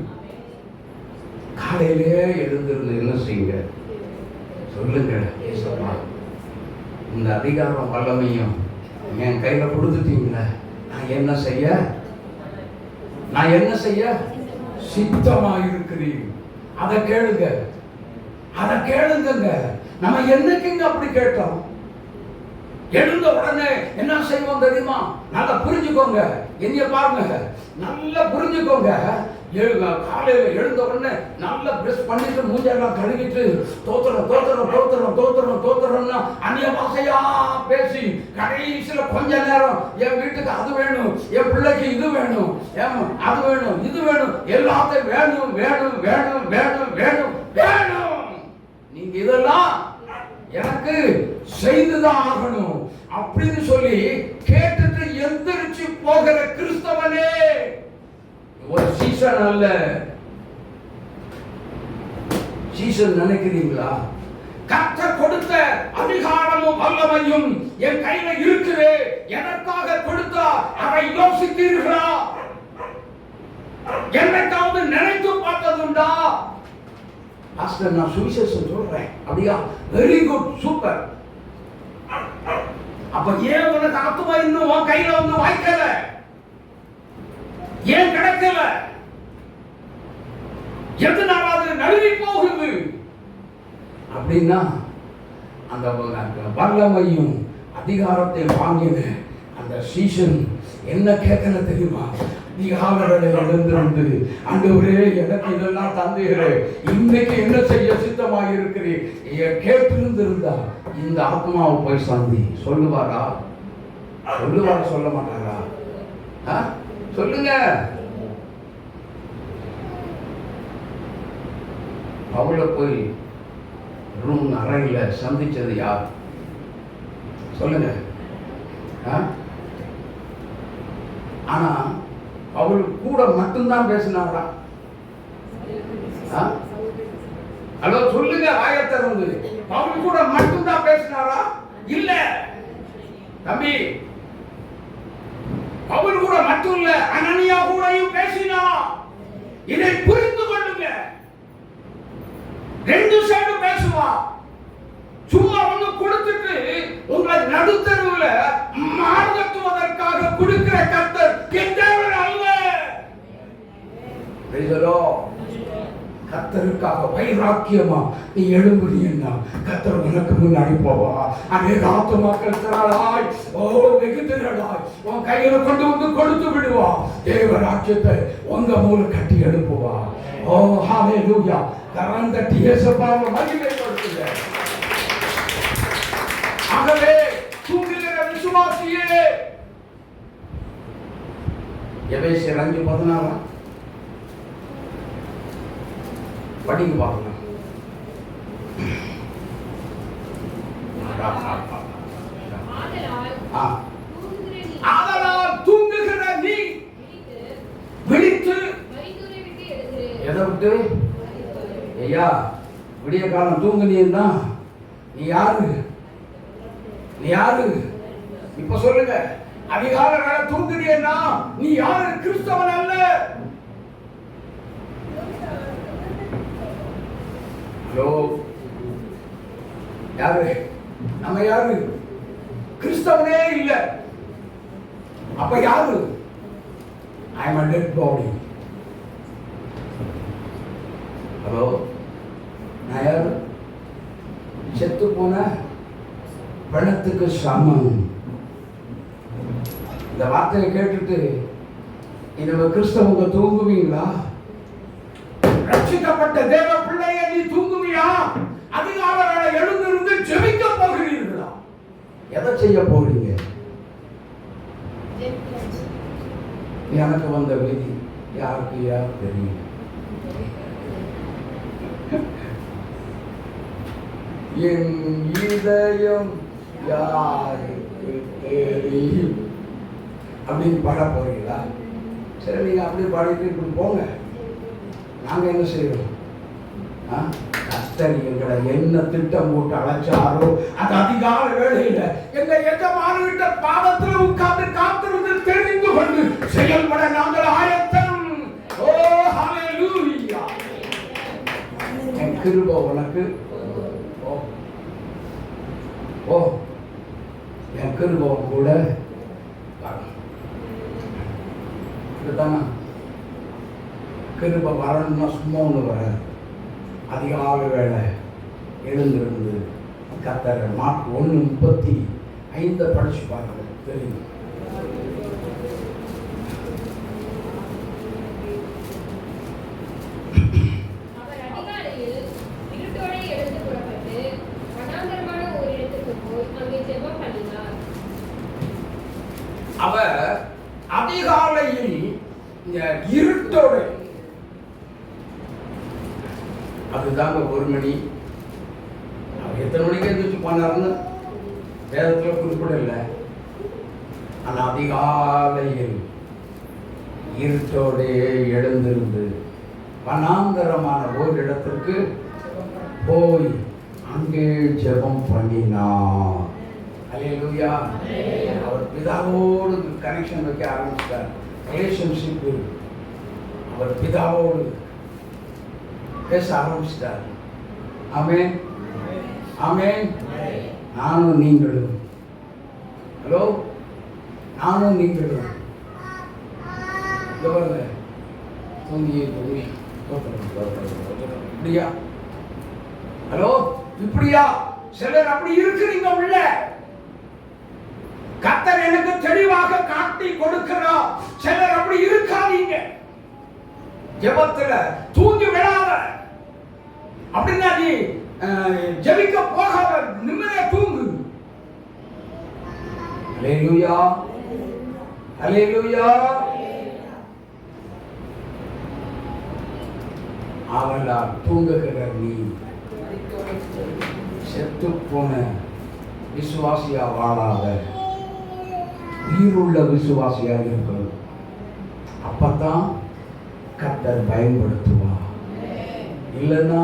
காலையிலே எழுந்திருந்து என்ன செய்யுங்க? சொல்லுங்க, ஏசப்பா இந்த அதிகாரம் வல்லமையும் என் கையில கொடுத்துட்டீங்களே, நான் என்ன செய்ய சித்தமா இருக்கிறீங்க? அதை கேளுங்க, அதை கேளுங்க. நம்ம என்னைக்குங்க அப்படி கேட்டோம்? எழுந்த உடனே என்ன செய்வோம் தெரியுமா? நல்லா புரிஞ்சுக்கோங்க, என்னைய பாருங்க, நல்லா புரிஞ்சுக்கோங்க. காலையில எழுந்த உடனே நல்லா பிரஷ் பண்ணிட்டு மூஞ்செல்லாம் கழுவிட்டு தோத்திரம்னா அந்நிய பாஷையா பேசி கடைசியில கொஞ்ச நேரம் என் வீட்டுக்கு அது வேணும், என் பிள்ளைக்கு இது வேணும், அது வேணும், இது வேணும், எல்லாத்தையும் வேணும் வேணும் வேணும் வேணும் வேணும் வேணும், நீங்க இதெல்லாம் எனக்கு செய்துதான் ஆகணும் அப்படின்னு சொல்லி கேட்டுட்டு எந்திரிச்சு போகிற கிறிஸ்தவனே ஒரு சீசன் அல்ல. சீசன் நினைக்கிறீங்களா? கர்த்தர் கொடுத்த அதிகாரமும் வல்லமையும் என் கையில இருக்குது, எனக்காக கொடுத்தா அதை யோசித்தீர்களா? என்னைக்காவது நினைத்து பார்த்ததுண்டா? பாஸ்டர், நான் சுவிசேஷம் சொல்றேன் அப்படியா? Very good, super. அப்ப ஏன் உனக்கு ஆத்துமா இன்னும் உன் கையில வந்து வாய்க்கல? ஏன் கிடைக்கல? எதனால அது நழுவி போகுது அப்படின்னா அந்த வல்லமையும் அதிகாரத்தை வாங்கின அந்த சீசன் என்ன கேட்கல தெரியுமா? அதிகாலையில எழுந்திருந்து ஆண்டவரே எனக்கு இதெல்லாம் தந்தீரே, இன்னைக்கு என்ன செய்ய சித்தமாக இருக்கிறீர் கேட்டிருந்திருந்தா இந்த ஆத்மாவை போய் சந்தி சொல்லுவாரா? சொல்லுவாரா? சொல்ல மாட்டாரா? சொல்லுங்க. அவளை போய் ரூம் அறையில சந்திச்சது யார்? சொல்லுங்க. ஆனா அவள் கூட மட்டும்தான் பேசினாரா? ஹலோ சொல்லுங்க. ஆயத்திறந்து அவள் கூட மட்டும்தான் பேசினாரா? இல்ல தம்பி, அவள் கூட மட்டும் இல்ல, அனனியா கூடயும் பேசினா. இதை புரிந்து கொள்ளுங்க. ரெண்டு சைடு பேசுவா. சும்மா ஒண்ணு கொடுத்துட்டு உங்களை நடுத்தருவுல மார்கத்துவதற்காக கொடுக்கிற கர்த்தர் என்றவர் அல்ல. கர்த்தருக்காக வைராக்கியமா நீ எழும்புறீன்னா கர்த்தர் உனக்கு முன்னாடி போவா. அநேக ஆத்துமாக்கள் திரளாய், வெகு திரளாய் உன் கையில கொண்டு வந்து கொடுத்து விடுவா. தேவ ராஜ்யத்தை உங்க மூல கட்டி எழுப்புவா. ஓ ஹalleluya. கரம் தட்டி இயேசுவை மகிமைப்படுத்துங்க. ஆகவே தூங்குகிற விசுவாசியே, எபேசியர் 5:14 படிங்க பார்க்கலாம். ஆதலால் தூங்குகிற நீ விழித்து எதை விட்டு? ஐயா, விடிய காலம் தூங்குனீன்னா நீ யாரு? நீ யாரு? இப்ப சொல்லுங்க. அதிகாலை வேலை தூங்குனீன்னா நீ யாரு? கிறிஸ்தவன் அல்ல. ஹலோ, யாரு? நம்ம யாரு? கிறிஸ்தவனே இல்ல. அப்ப யாரு? I am a dead body. Hello, நான் யாரு? செத்து போன பணத்துக்கு சமம். இந்த வார்த்தையை கேட்டுட்டு இனிமே கிறிஸ்தவங்க தூங்குவீங்களா? ரட்சிக்கப்பட்ட தேவ பிள்ளைய நீ தூங்குவியா? அதிகாலை எழுந்திருந்து ஜெபிக்க போகிறீர்களா? எதை செய்ய போறீங்க? எனக்கு வந்த விதி யாருக்கு யார் தெரியும்? என் இதயம் யாருக்கு தெரியும் அப்படின்னு பாட போறீங்களா? சரி, நீங்க அப்படி பாடிட்டு இப்படி போங்க. நாங்க என்ன செய்யறோம்? கர்த்தர் எங்களை என்ன திட்டம் போட்டு அழைச்சாரோ அது அதிகால வேளையில எங்க எஜமானகிட்ட பாதத்தில் உட்கார்ந்து காத்திருந்து தெரிந்து கொண்டு செயல்பட நாங்கள் ஆயத்தம். ஓ ஹalleluya. என் கிருபை உனக்கு. ஓ என் கிருபை கூட இதுதானா? கிருபை வரணும்னா சும்மா ஒன்று வர. அதிகாலை வேலை எழுந்திருந்து கர்த்தர் மார்க் 1:35 படிச்சு பாருங்க, தெரியும். அவர் அதிகாலையில் இருட்டோடு எழுந்து புறப்பட்டு வனாந்தரமான ஒரு இடத்துக்கு போய் அங்கே ஜெபம் பண்ணினார். அவர் அதிகாலையில் இருட்டோடு, அதுதாங்க 1 மணி. அவர் எத்தனை மணிக்கு எழுந்திரிச்சு போனார்னு வேதத்தில் குறிப்பிடல. ஆனால் அதிகாலையில் இருட்டோடே எழுந்திருந்து வனாந்தரமான ஒரு இடத்திற்கு போய் அங்கே ஜெபம் பண்ணினார். அல்லேலூயா. அவர் பிதாவோடு கனெக்ஷன் வைக்க ஆரம்பிச்சார். ரிலேஷன்ஷிப். அவர் பிதாவோடு பேச ஆரம்பிச்சிட்டார். ஆமென், ஆமென். நானும் நீங்களும், ஹலோ, நானும் நீங்களும் இப்படியா? ஹலோ, இப்படியா? சிலர் அப்படி இருக்கிறீங்க உள்ள. கர்த்தர் எனக்கு தெளிவாக காட்டி கொடுக்கிறார். சிலர் அப்படி இருக்காதீங்க. ஜெபத்துல தூங்கி விடாத. அப்படின்னா நீ ஜெபிக்க போகாத, நிம்மதியா தூங்கு. அல்லேலூயா, அல்லேலூயா. அவளால் தூங்குகிற நீ செத்து போன விசுவாசியா வாழாத, உயிருள்ள விசுவாசியா இருக்கணும். அப்பதான் கர்த்தர் பயன்படுத்துவா. இல்லைன்னா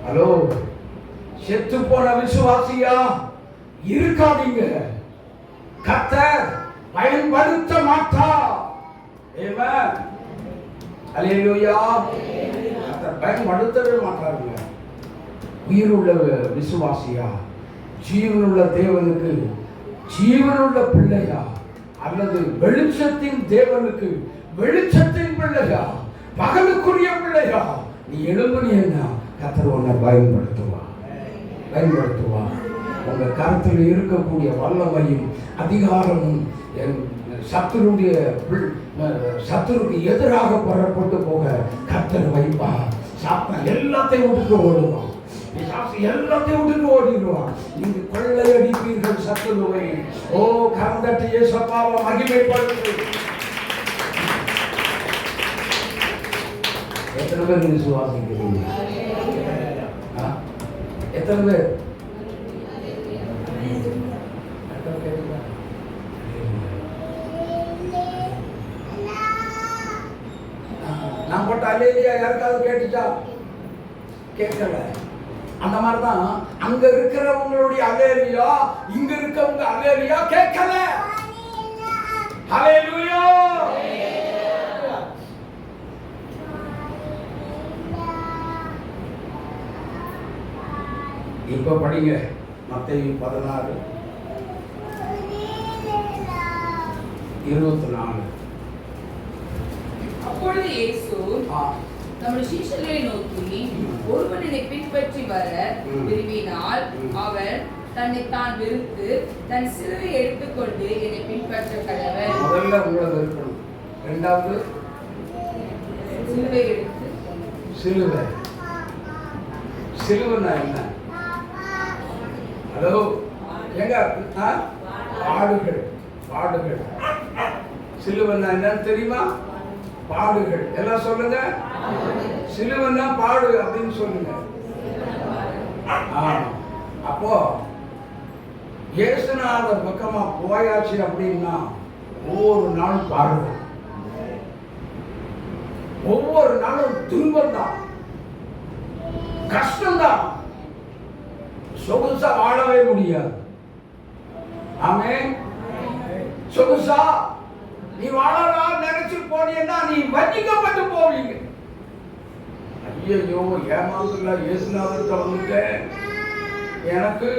ஹலோ, செத்து போன விசுவாசியா இருக்காதீங்க. கர்த்தர் பயன்படுத்த மாட்டா. ஆமென், அல்லேலூயா. கர்த்தர் பயன்படுத்தவே மாட்டாருங்க. உயிருள்ள விசுவாசியா, ஜீவனுள்ள தேவனுக்கு ஜீவனுள்ள பிள்ளையா, அல்லது வெளிச்சத்தின் தேவனுக்கு வெளிச்சத்தின் பிள்ளையா, பகலுக்குரிய பிள்ளையா நீ எழும்புனீன்னா கர்த்தர் உன்னை பயன்படுத்துவா. உங்க கருத்தில் இருக்கக்கூடிய வல்லமையும் அதிகாரமும் சத்துருக்கு எதிராக புறப்பட்டு போக கர்த்தர் வைப்பா. சாத்தான் எல்லாத்தையும் விட்டுட்டு ஓடுவான். எல்லாத்தையும் விட்டுட்டு ஓடிடுவான். நீங்க கொள்ளையடிப்பீர்கள் சத்துருவை. ஓ, கரந்தட்டி இயேசுவாவை மகிமைப்படுத்து. எத்தனை பேர் விசுவாசிக்கிறீங்க? எத்தனை பேர்? நான் போட்ட அல்லேலூயா யாருக்காவது கேட்டுச்சா? கேட்கல. அந்த மாதிரிதான் அங்க இருக்கிறவங்களுடைய அல்லேலூயா இங்க இருக்கவங்க அல்லேலூயா கேட்கல. அல்லேலூயா. இப்ப படிங்க மத்தேயு 16:24. அப்பொழுது இயேசு நம்முடைய சீஷர்களை நோக்கி, ஒருவன் என்னை பின்பற்றி வர விரும்பினால் அவன் தன்னை தான் வெறுத்து தன் சிலுவை எடுத்துக்கொண்டு என்னை பின்பற்ற கடவன். முதல்ல உங்களை வெறுக்கணும். இரண்டாவது சிலுவை எடுத்து. சிலுவை சிலுவைன்னா என்ன? ஹலோ, எங்க பாடுகள். சிலுவைன்னா என்னன்னு தெரியுமா? பாடுகள். எல்லாம் சொல்லுங்க. சிலுவைன்னா பாடு அப்படின்னு சொல்லுங்க. அப்போ இயேசுநாதர் பக்கமா போயாச்சு அப்படின்னா ஒவ்வொரு நாளும் பாடுவோம். ஒவ்வொரு நாளும் துன்பம் தான், கஷ்டம்தான். சொகுசா வாழவே முடியாது. ஆமென். சொகுசா நீ வாழலாம் நினைச்சு போனீங்கன்னா நீ வஞ்சிக்கப்பட்டு போவீங்க. ஐயோ, ஏமாந்துல இயேசுநாதர்கிட்ட வந்துட்டேன், எனக்கு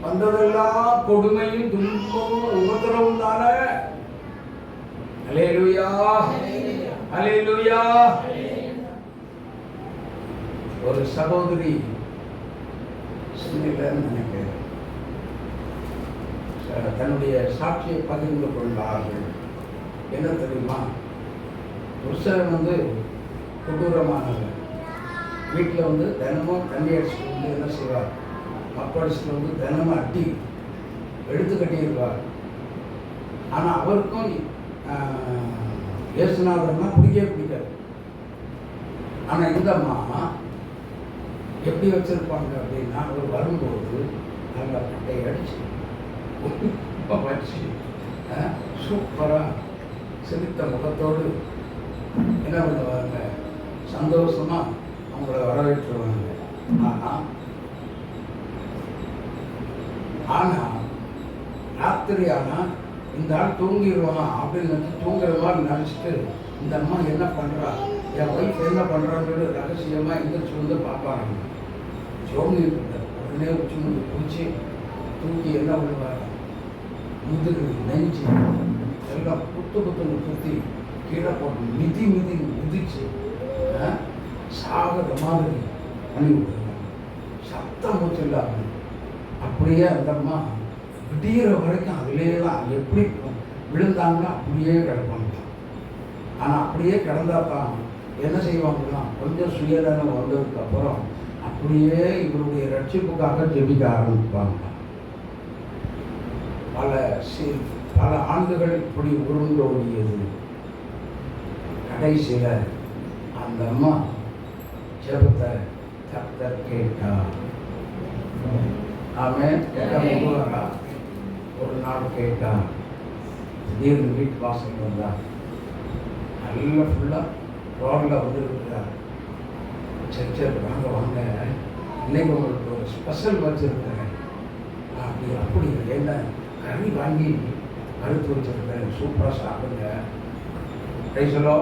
வந்ததெல்லாம் கொடுமையும் துன்பமும் உபத்திரவும் தானே. அல்லேலூயா, அல்லேலூயா. ஒரு சகோதரி நினைக்கிறேன் தன்னுடைய சாட்சியை பகிர்ந்து கொண்டார்கள். என்ன தெரியுமா? புருஷன் கொடூரமானவர். வீட்டில் தினமும் தண்ணி அடிச்சுட்டு என்ன செய்வார்? மப்படிச்சுட்டு தினமும் அட்டி எடுத்து கட்டியிருப்பார். ஆனால் அவருக்கும் இயேசுநாதர்னா பிடிக்கவே பிடிக்காது. ஆனால் இந்த அம்மா எப்படி வச்சிருப்பாங்க அப்படின்னா, அவர் வரும்போது நல்லா பட்டையை அடிச்சு வச்சு சூப்பராக சிரித்த முகத்தோடு என்ன பண்ணுவாங்க? சந்தோஷமா அவங்கள வரவேற்றுவாங்க. ஆனால் ராத்திரி ஆனால் இந்த ஆள் தூங்கிடுவான் அப்படின்னு தூங்குற மாதிரி நினச்சிட்டு இந்த அம்மா என்ன பண்ணுறா, என் ஒய்ஃப் என்ன பண்ணுறான்றது ரகசியமாக எந்திரிச்சு பார்ப்பாங்க. ஜோமி உடனே உச்சி முடி பூச்சி தூக்கி என்ன பண்ணுவாங்க? முதுகு நெஞ்சு எல்லாம் குத்துன்னு குத்தி கீழே போட்டு மிதி மிதிச்சு சாகிற மாதிரி பண்ணி விடுவாங்க. சத்தம் மூச்சு இல்லாமல் அப்படியே அந்த அம்மா விடிகிற வரைக்கும் அதிலே தான். எப்படி விழுந்தாங்கன்னா அப்படியே கிடப்பாங்க. ஆனால் அப்படியே கிடந்தா தான் என்ன செய்வாங்கன்னா கொஞ்சம் சுயநலம் வந்ததுக்கு அப்புறம் அப்படியே இவருடைய ரட்சிப்புக்காக ஜெபிக்க ஆரம்பிப்பாங்க. பல ஆண்டுகள் இப்படி உருண்டோடியது. கடைசியில் அந்த அம்மா ஜெபத்தை கர்த்தர் கேட்டார். ஆமென். கேட்க ஒரு நாள் கேட்டார். திடீர்னு வீட்டு வாசல் வந்தார். நல்லா ஃபுல்லாக ரோடில் வந்துருக்கிறார். சரி வாங்க வாங்க, இன்னைக்கு உங்களுக்கு ஒரு ஸ்பெஷல் வச்சுருக்கிறேன். அப்படி என்ன கறி வாங்கி மறுத்து வச்சுருக்கேன், சூப்பராக சாப்பிடுங்க. ரைசலோ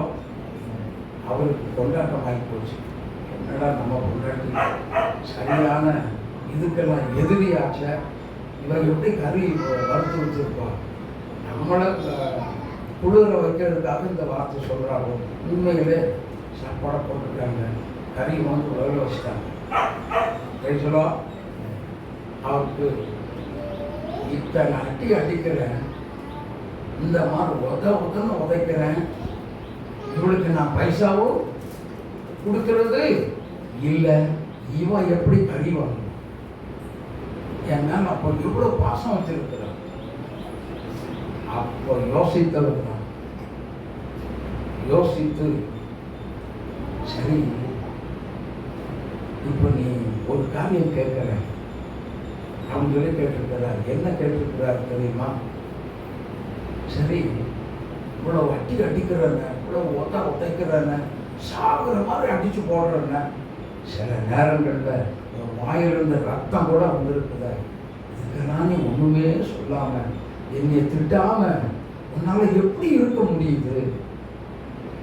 அவருக்கு கொண்டாட்டம் ஆகி போச்சு. என்னடா நம்ம கொண்டாட்டி சரியான இதுக்கெல்லாம் எதிரியாச்ச, இவன் எப்படி கறி வறுத்து வச்சுருப்பா, நம்மளை குளிர வைக்கிறதுக்காக இந்த வார்த்தை சொல்கிறாங்க. உண்மையிலே சாப்பாடை போட்டுருக்காங்க, கறி வந்து உலக வச்சுட்டாங்க. ரைசலோ அவருக்கு இத்தனை அடிக்கிறேன், இந்த மாதிரி உதைக்கிறேன், இவளுக்கு நான் பைசாவும் கொடுக்கறது இல்லை, இவன் எப்படி கறி வாங்கணும்? என் மேல அப்போ இவ்வளோ பாசம் வச்சிருக்கிறான். அப்போ யோசித்தவர் தான். யோசித்து சரி இப்போ நீ ஒரு காரியம் கேட்குற அப்படின்னு சொல்லி கேட்டிருக்கிறார். என்ன கேட்டிருக்கிறார் தெரியுமா? சரி இவ்வளோ அடிக்கிறேன்னு, இவ்வளோ உதைக்கிறேன்னு, சாகுற மாதிரி அடித்து போடுறேன்னு, சில நேரங்களில் வாயிலிருந்த ரத்தம் கூட வந்திருக்குத. இதுக்கெல்லாம் நீ ஒன்றுமே சொல்லாமல் என்னை திட்டாமல் உன்னால் எப்படி இருக்க முடியுது?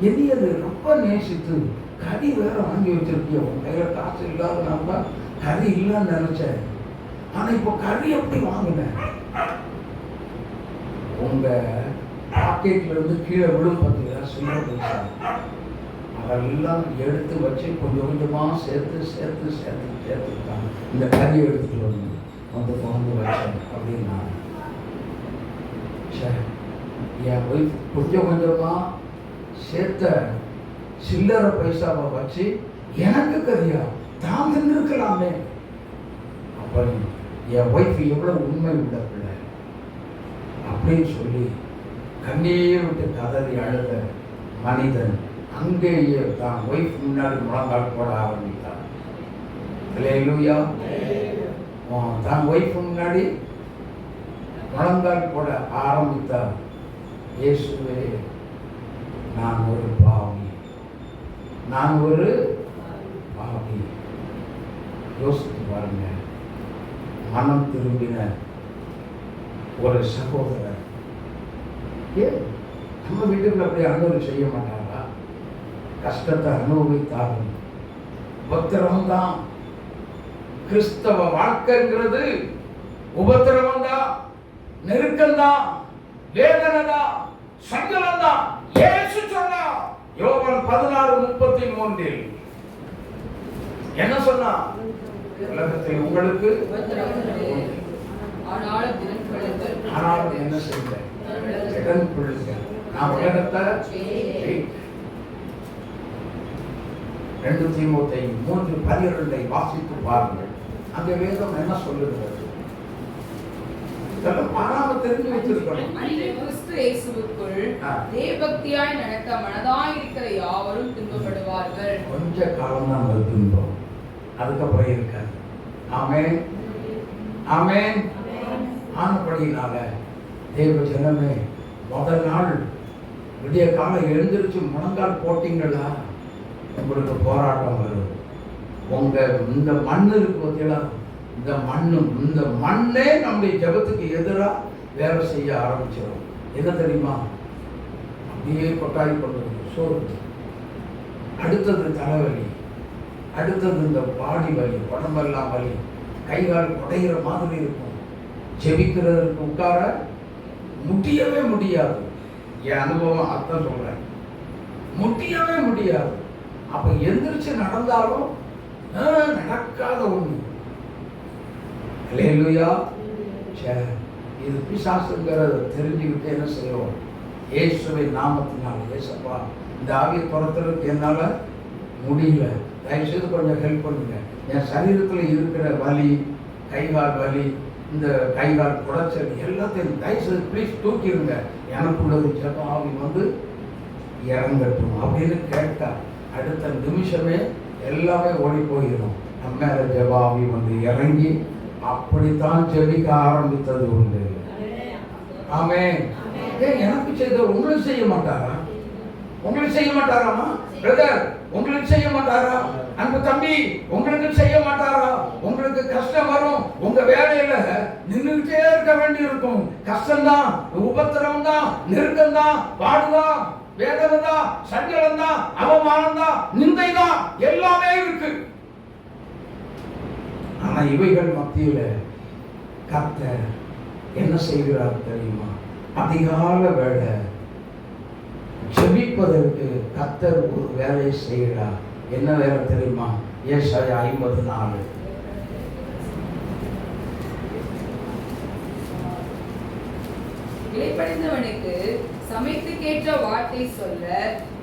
என்னை அது ரொம்ப நேசித்து கறி வேற வாங்கி வச்சிருக்கிய, உன் கையில் காசு இல்லாதனால தான் கறி இல்லைன்னு நினச்சேன். ஆனால் இப்போ கறி எப்படி வாங்கினேன்? உங்கள் பாக்கெட்லேருந்து கீழே விழும் பார்த்தீங்களா சில்லறை பைசா, அதெல்லாம் எடுத்து வச்சு கொஞ்சம் கொஞ்சமாக சேர்த்துட்டாங்க. இந்த கறியை எடுத்துகிட்டு வந்து வச்சேன் அப்படின்னா, சரி என் ஒய்ஃப் கொஞ்சம் கொஞ்சமாக சேர்த்த சில்லறை பைசாவை வச்சு எனக்கு கறியா தான் தின்னுருக்கலாமே. அப்போ என் ஒய்ஃப் எவ்வளோ உண்மை உள்ள பிள்ளை அப்படின்னு சொல்லி கண்ணீர் விட்டு கதறி அழுத மனிதன் அங்கேயே தான் ஒய்ஃப் முன்னாடி முழங்கால் போட ஆரம்பித்தான். அல்லேலூயா. தான் ஒய்ஃப் முன்னாடி முழங்கால் போட ஆரம்பித்தார். இயேசுவே, நான் ஒரு பாவி. யோசித்து பாருங்க. மனம் திரும்பின ஒரு சகோதரர் ஏன் நம்ம வீட்டுக்குள்ள அப்படி அனுபவம் செய்ய மாட்டாங்களா? கஷ்டத்தை அனுபவித்தாலும் உபத்திரவம் தான். கிறிஸ்தவ வாழ்க்கைங்கிறது உபத்திரவம் தான், நெருக்கம் தான், வேதனை தான், சங்கடம் தான். இயேசு சொன்னா யோவான் 16:33 என்ன சொன்னா? உலகத்தில் உங்களுக்கு ஆனாலும் என்ன செய்ய இடம் கொள்ளுங்க, நான் உலகத்தை 2 தீமோத்தேயு 3:12 வாசித்து பாருங்கள். அந்த வேதம் என்ன சொல்லுகிறது? தெரிஞ்சு வச்சிருக்கணும். தேவபக்தியாய் நடக்க மனதாய் இருக்கிற யாவரும் துன்பப்படுவார்கள். கொஞ்ச காலம் தான் அது துன்பம், அதுக்கப்புறம் இருக்காது. ஆமென் ஆமென். ஆனபடியினால தேவ ஜனமே, முதல் நாள் விடிய காலம் எழுந்திருச்சு முழங்கால் போட்டீங்களா, உங்களுக்கு போராட்டம் வரும். உங்க இந்த மண்ணு இருக்கு பார்த்தீங்களா, இந்த மண்ணே நம்முடைய ஜபத்துக்கு எதிராக வேலை செய்ய ஆரம்பிச்சிடும். என்ன தெரியுமா? அப்படியே கொட்டாய் கொண்டு சோறு, அடுத்தது தலைவலி, அடுத்தது இந்த பாடி வலி, உடம்பெல்லாம் வலி, கைகால் குடைகிற மாதிரி இருக்கும். ஜெபிக்கிறதுக்கு உட்கார முடியவே முடியாது. என் அனுபவம் அர்த்தம் சொல்றேன், முடியவே முடியாது. அப்ப எந்திரிச்சு நடந்தாலும் நடக்காத ஒண்ணு. அல்லேலூயா. இது பிசாசுங்கிறத தெரிஞ்சுக்கிட்டு என்ன செய்வோம்? இயேசுவின் நாமத்தினால், இயேசப்பா இந்த ஆவியை துரத்துறதுக்கு என்னால் முடியல, தயவுசெய்து கொஞ்சம் ஹெல்ப் பண்ணுங்க. என் சரீரத்தில் இருக்கிற வலி, கைகால் வலி, இந்த கைகால் குடைச்சல் எல்லாத்தையும் தயவுசெய்து ப்ளீஸ் தூக்கிடுங்க. எனக்குள்ள ஒரு ஜெப ஆவி வந்து இறங்கட்டும் அப்படின்னு கேட்டா அடுத்த நிமிஷமே எல்லாமே ஓடி போயிடும். நம்ம மேல ஜெப ஆவி வந்து இறங்கி அப்படித்தான் ஜெபிக்க ஆரம்பித்தது உண்டு. ஆமென். எனக்கு செய்த உங்களுக்கு செய்ய மாட்டாரா? உங்களுக்கு செய்ய மாட்டாராமா? பிரதர் உங்களுக்கு செய்ய மாட்டாரா? அன்பு தம்பி உங்களுக்கு செய்ய மாட்டாரா? உங்களுக்கு கஷ்டம் வரும், உங்க வேலையில நின்றுகிட்டே இருக்க வேண்டி இருக்கும். கஷ்டம்தான், உபத்திரம் தான், நெருக்கம் தான், பாடுதான், வேதனை தான், சஞ்சலம் தான், அவமானம் தான், நிந்தை தான், எல்லாமே இருக்கு. ஆனா இவைகள் மத்தியில கர்த்தர் என்ன செய்கிறார் தெரியுமா? அதிகால வேளை ஜெபிப்பதற்கு கர்த்தர் ஒரு வேலையை செய்கிறார். என்ன வேலை தெரியுமா? ஏசாயா 54. இளைப்படைந்தவனுக்கு சமயத்துக்கேற்ற வார்த்தை சொல்ல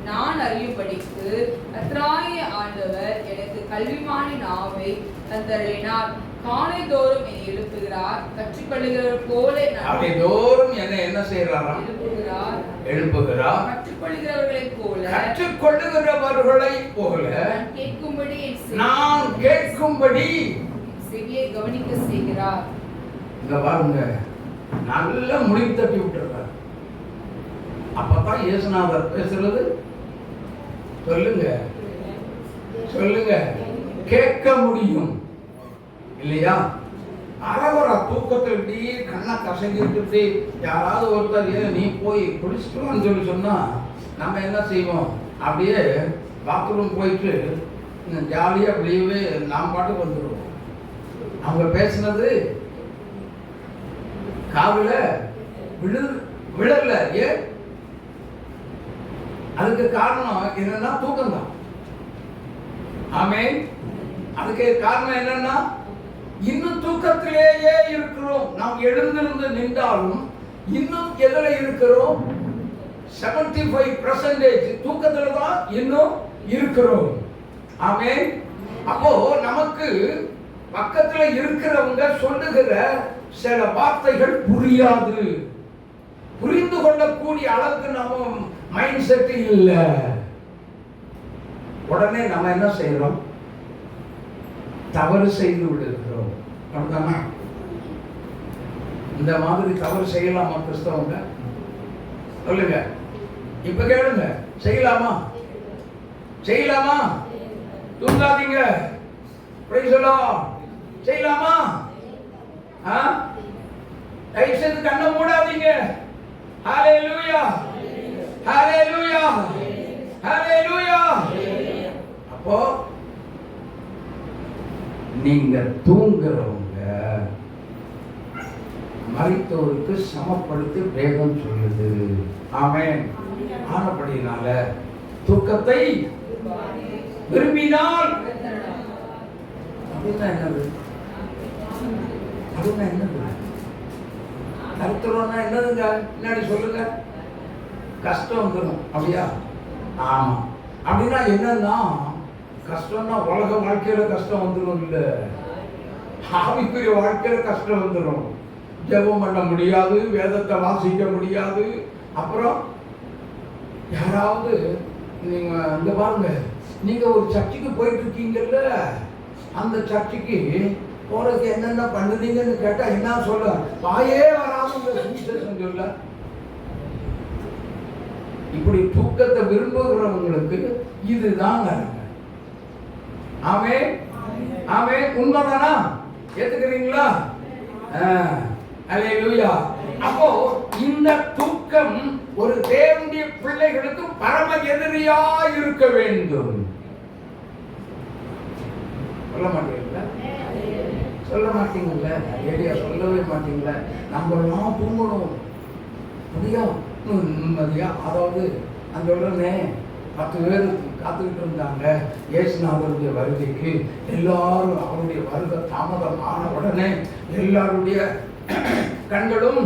நான் அறியும்படிக்கு கர்த்தராகிய ஆண்டவர் எனக்கு கல்விமானி நாவை தந்தருளினார். காலைதோறும் என்னை எழுப்புகிறார், கற்றுக்கொள்ளுகிறவர் போல காலைதோறும் என்ன செய்கிறாரா? எழுப்புகிறார். கற்றுக்கொள்ளுகிறவர்களைப் போல நான் கேட்கும்படி செவியை கவனிக்க செய்கிறார். இங்க பாருங்க, நல்ல முடிவு தட்டி விட்டுறார். அப்பதான் இயேசுநாதர் பேசுறது. சொல்லுங்க சொல்லுங்க, கேட்க முடியும் இல்லையா? அறவரா தூக்கத்தில் இப்படியே கண்ணை கசங்கிட்டு யாராவது ஒருத்தர் நீ போய் குடிச்சிட்டுவான்னு சொல்லி சொன்னா நம்ம என்ன செய்வோம்? அப்படியே பாத்ரூம் போயிட்டு ஜாலியா அப்படியே நாம் பாட்டுக்கு வந்துடுவோம். அவங்க பேசுனது காதுல விழல. ஏன்? அதுக்கு காரணம் என்னன்னா தூக்கம் தான். ஆமென். அதுக்கு காரணம் என்னன்னா இன்னும் தூக்கத்திலேயே இருக்கிறோம். நாம் எழுந்திருந்து நின்றாலும் இன்னும் எதுல இருக்கிறோம்? 75% தூக்கத்துல தான் இன்னும் இருக்கிறோம். ஆமென். அப்போ நமக்கு பக்கத்துல இருக்கிறவங்க சொல்லுகிற சில வார்த்தைகள் புரியாது. புரிந்து கொள்ளக்கூடிய அளவுக்கு நம்ம மைண்ட் செட் இல்ல. உடனே நம்ம என்ன செய்யறோம்? தவறு செய்து விடுகிறோம். அப்படிதானா? இந்த மாதிரி தவறு செய்யலாமா கிறிஸ்தவங்க? சொல்லுங்க, இப்ப கேளுங்க. செய்யலாமா? செய்யலாமா? தூங்காதீங்க. Praise the Lord. செய்யலாமா? தயவு செய்து கண்ணை மூடாதீங்க. ஹalleluya, ஹalleluya, ஹalleluya. அப்போ நீங்க தூங்குறவங்க மரித்தோருக்கு சமப்படுத்தி வேதம் சொல்லுது. ஆமென். ஆனபடினால தூக்கத்தை விரும்பினால் அப்படின்னா என்னது? அப்படின்னா என்னது? கருத்துறோம்னா என்னதுங்க? முன்னாடி சொல்லுங்க. கஷ்டம் வந்துடும். அப்படியா? ஆமா. அப்படின்னா என்னன்னா கஷ்டம்னா உலக வாழ்க்கையில கஷ்டம் வந்துடும் இல்ல, ஆவிக்குரிய வாழ்க்கையில கஷ்டம் வந்துடும். ஜெபம் பண்ண முடியாது, வேதத்தை வாசிக்க முடியாது. அப்புறம் யாராவது நீங்க இங்க பாருங்க, நீங்க ஒரு சர்ச்சுக்கு போயிட்டு இருக்கீங்கல்ல, அந்த சர்ச்சுக்கு போறதுக்கு என்னென்ன பண்ணுறீங்கன்னு கேட்டா என்ன சொல்ல? வாயே வராம சொல்ல. இப்படி தூக்கத்தை விரும்புகிறவங்களுக்கு இதுதான் நடக்கும். ஆமே ஆமே. உண்மைதானா? ஏத்துக்கிறீங்களா? அல்லேலூயா. அப்போ இந்த தூக்கம் ஒரு தேவனுடைய பிள்ளைகளுக்கு பரம எதிரியா இருக்க வேண்டும். சொல்ல மாட்டீங்களா? சொல்ல மாட்டீங்கல்ல? ஏரியா சொல்லவே மாட்டீங்களா? நம்ம எல்லாம் தூங்கணும் அப்படியா நிம்மதியா. அதாவது அந்த உடனே 10 பேர் காத்துக்கிட்டு இருந்தாங்க இயேசுநாதருடைய வருகைக்கு. எல்லாரும் அவருடைய வருகை தாமதம் ஆன உடனே எல்லாருடைய கண்களும்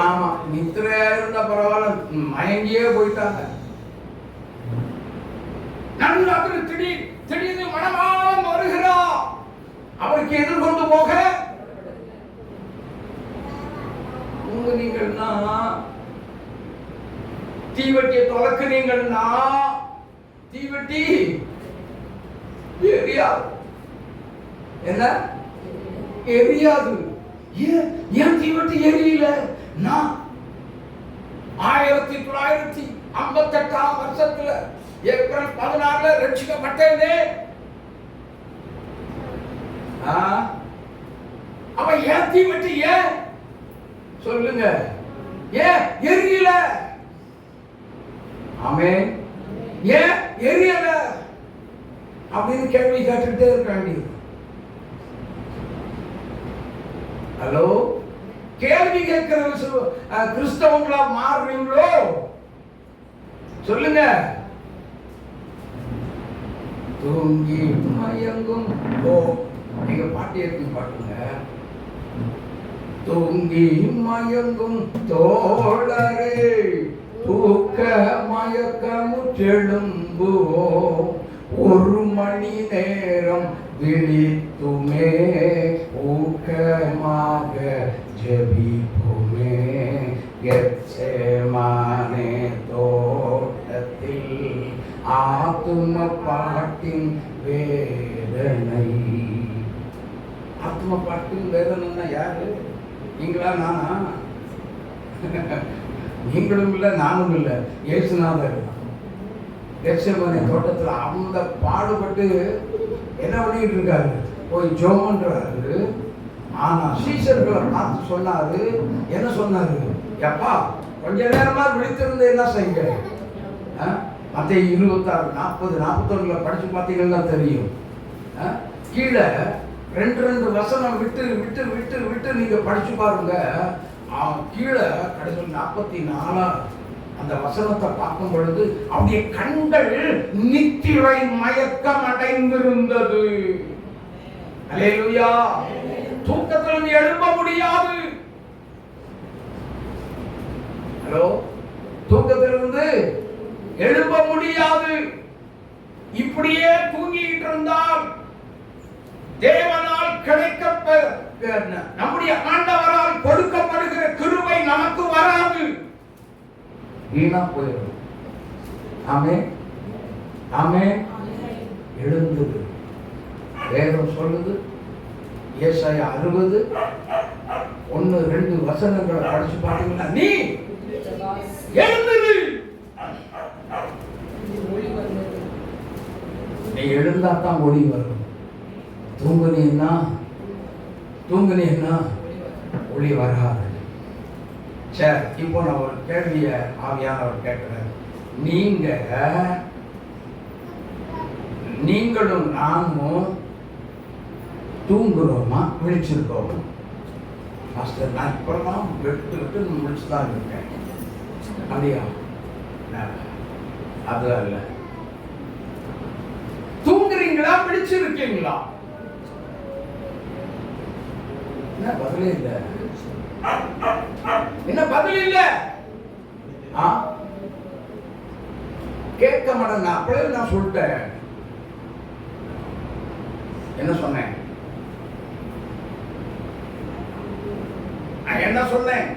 ஆமா நித்திரையா இருந்தா பரவாயில்ல, மயங்கியே போயிட்டாங்க. நடுராத்திரி திடீர்னு மணமாளன் வருகிறார். அவருக்கு எதிர்கொண்டு போக நீங்கன்னா தீவட்டியை தொலைக்குனீங்கன்னா தீவட்டி எரியாது. என்ன எரியாது? ஏன் தீவட்டி எரியல? நான் 1958 வருஷத்துல ஏப்ரல் 16 ரட்சிக்கப்பட்டேனே. அவன் ஏன் தீவட்டி ஏன் சொல்லுங்க ஏன் எரியல? ஆமென். ஏன் எரியல அப்படின்னு கேள்வி கேட்டுட்டே இருக்க வேண்டியது. ஹலோ, கேள்வி கேட்கிற கிறிஸ்தவங்களா மாறுறீங்களோ? சொல்லுங்க. தூங்கி மயங்கும் நீங்க பாட்டி எடுத்து பாட்டுங்க. தூங்கி மயங்கும் தோழரே தூக்க மயக்கமுற்றெழும்புவோம், 1 மணி நேரம் விழித்துமே ஊக்கமாக ஜெபிப்போமே. கெத்செமானே தோட்டத்தில் ஆத்தும பாட்டின் வேதனை. ஆத்தும பாட்டின் வேதனைன்னா யாரு? நீங்களா நானா? நீங்களும் இல்லை நானும் இல்லை, இயேசுநாதர். கெத்செமனே தோட்டத்தில் அந்த பாடுபட்டு என்ன பண்ணிட்டு இருக்காரு? போய் ஜெபம்ன்றாரு. ஆனா சீஷர்களை பார்த்து சொன்னாரு. என்ன சொன்னாரு? எப்பா கொஞ்ச நேரமா விழித்திருந்து என்ன செய்யுங்க. மத்திய 26, 40, 41 படிச்சு பார்த்தீங்கன்னா தெரியும். கீழே 2 வசனம் விட்டு விட்டு விட்டு விட்டு நீங்க படிச்சு பாருங்க. கீழே கடைசியில் 44 அந்த வசனத்தை பார்க்கும் பொழுது அவருடைய கண்கள் நித்திரை மயக்கம் அடைந்திருந்தது. அல்லேலூயா. தூக்கத்திலிருந்து எழும்ப முடியாது. ஹலோ, தூக்கத்திலிருந்து எழும்ப முடியாது. இப்படியே தூங்கிட்டு இருந்தால் தேவனால் நம்முடைய ஆண்டவரால் கொடுக்கப்படுகிற கிருபை நமக்கு வராது, வீணா போயிடும். ஆமென், ஆமென். எழுந்தது வேதம் சொல்லுது. ஏசாயா 60 1, 2 வசனங்களை படிச்சு பார்த்தீங்கன்னா நீ எழுந்தது. நீ எழுந்தா தான் ஒளி வரும். தூங்குனீன்னா ஒளி வராது. சரி, இப்போ நான் ஒரு கேள்விய ஆவியானவர் கேட்கிறேன். நீங்களும் நானும் தூங்குறோமா விழிச்சிருக்கோமா? மாஸ்டர், நான் இப்பெல்லாம் விட்டு முடிச்சுதான் இருக்கேன். அப்படியா? அதுதான் இல்லை. தூங்குறீங்களா விழிச்சிருக்கீங்களா? என்ன பதிலே இல்லை? என்ன பதில் இல்ல? கேட்க மாட்டேன். அப்படியே நான் சொல்லிட்டேன். என்ன சொன்னேன்? நான் என்ன சொன்னேன்?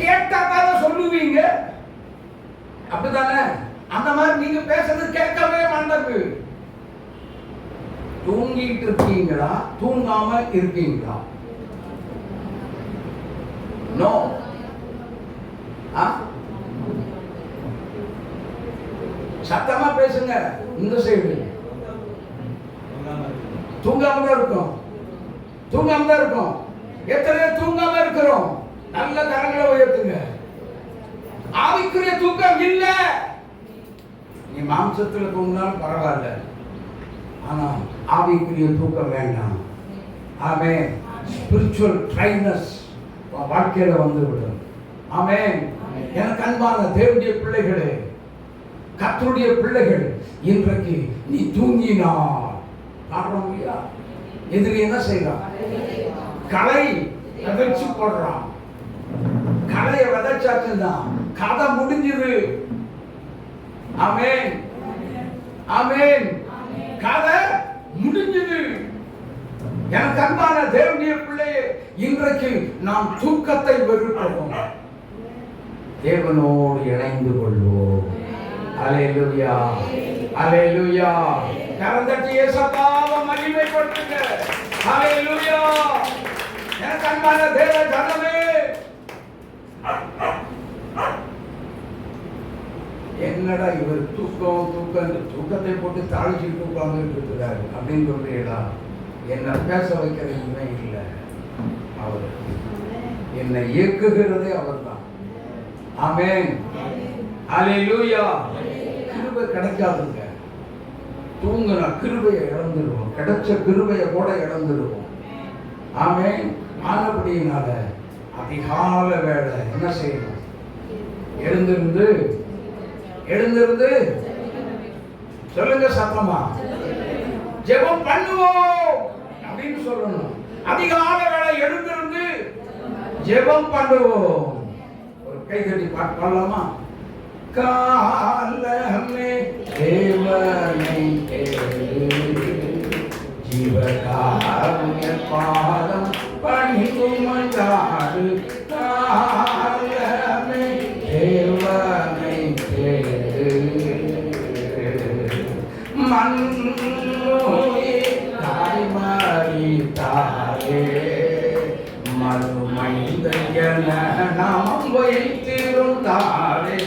கேட்டா தானே சொல்லுவீங்க. அப்படித்தானே? அந்த மாதிரி நீங்க பேசுறது கேட்கவே மாட்டேங்குது. தூங்கிட்டு இருக்கீங்களா தூங்காம இருக்கீங்களா? நோ. சத்தமா பேசுங்க. இந்த சைடு தூங்காம தான் இருக்கும். எத்தனை தூங்காம இருக்கிறோம்? நல்ல கரங்களை உயர்த்துங்க. ஆவிக்குரிய தூக்கம் இல்ல. நீ மாம்சத்துல தூங்கினாலும் பரவாயில்ல, ஆனா ஆவிக்குரிய தூக்கம் வேண்டாம். ஆமென். ஸ்பிரிச்சுவல் ட்ரைனஸ் வாழ்க்கையில வந்து விடும். ஆமென். எனக்கு அன்பான தேவனுடைய பிள்ளைகளே, கர்த்தருடைய பிள்ளைகள், இன்றைக்கு நீ தூங்கினால் பாடுறோம் இல்லையா? எதிரி என்ன செய்யறான்? களை விதைச்சு போடுறான். களைய விதைச்சாச்சுதான் கதை முடிஞ்சது. ஆமென், ஆமென். கதை முடிஞ்சது. எனக்கு அன்பான தேவனுடைய பிள்ளையே, இன்றைக்கு நாம் தூக்கத்தை வெறுப்போம், தேவனோடு இணைந்து கொள்வோம். அல்லேலூயா, அல்லேலூயா. கரந்தட்டி இயேசுவாவை மகிமைப்படுத்துங்க. அல்லேலூயா. எனக்கு அன்பான தேவ ஜனமே, என்னடா இவர் தூக்கத்தை போட்டு தாழ்ச்சிட்டு உட்கார்ந்துட்டு இருக்கிறாரு அப்படின்னு சொல்றீங்களா? என்னை பேச வைக்கிற இவன் இல்லை, அவர் என்னை இயக்குகிறதே அவர் தான். ஆமென், அல்லேலூயா. கிருபை கிடைக்காதுங்க. தூங்குனா கிருபையை இழந்துருவோம், கிடைச்ச கிருபையை கூட இழந்துருவோம். ஆமென். ஆனபடியினால அதிகால வேளை என்ன செய்யணும்? எழுந்திருந்து சொல்லுங்க சத்தமா, ஜெபம் பண்ணுவோம் அப்படின்னு சொல்லணும். அதிகால வேளை எழுந்திருந்து ஜெபம் பண்ணுவோம். ஒரு கை தட்டி பாடலாமா? காலமே தேவனை ஜீவகாருண்ய பாதம் பணிந்துமண்டாடு. காலமே தேவனை மன்னோயே தாய்மறித்தாரே மறுமைந்தன நாம் வைத்திருந்தாரே.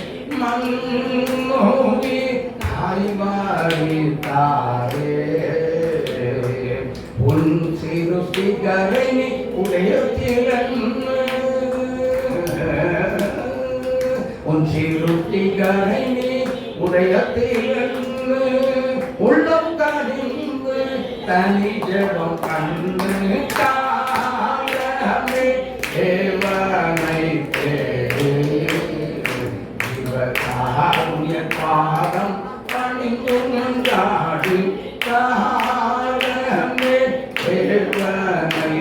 மன்னோயே தாய்மறித்தாரே உன் சிருஷ்டிகரை உடையத்திலன்னு, உன் சிருஷ்டிகரை உடையத்திலன்னு உள்ளம் கனிந்து தனி ஜெபம் கண்டு. காலமே தேவனை ஜீவகாருண்ய பாதம் பணிந்துமண்டாடு. காலமே தேவனை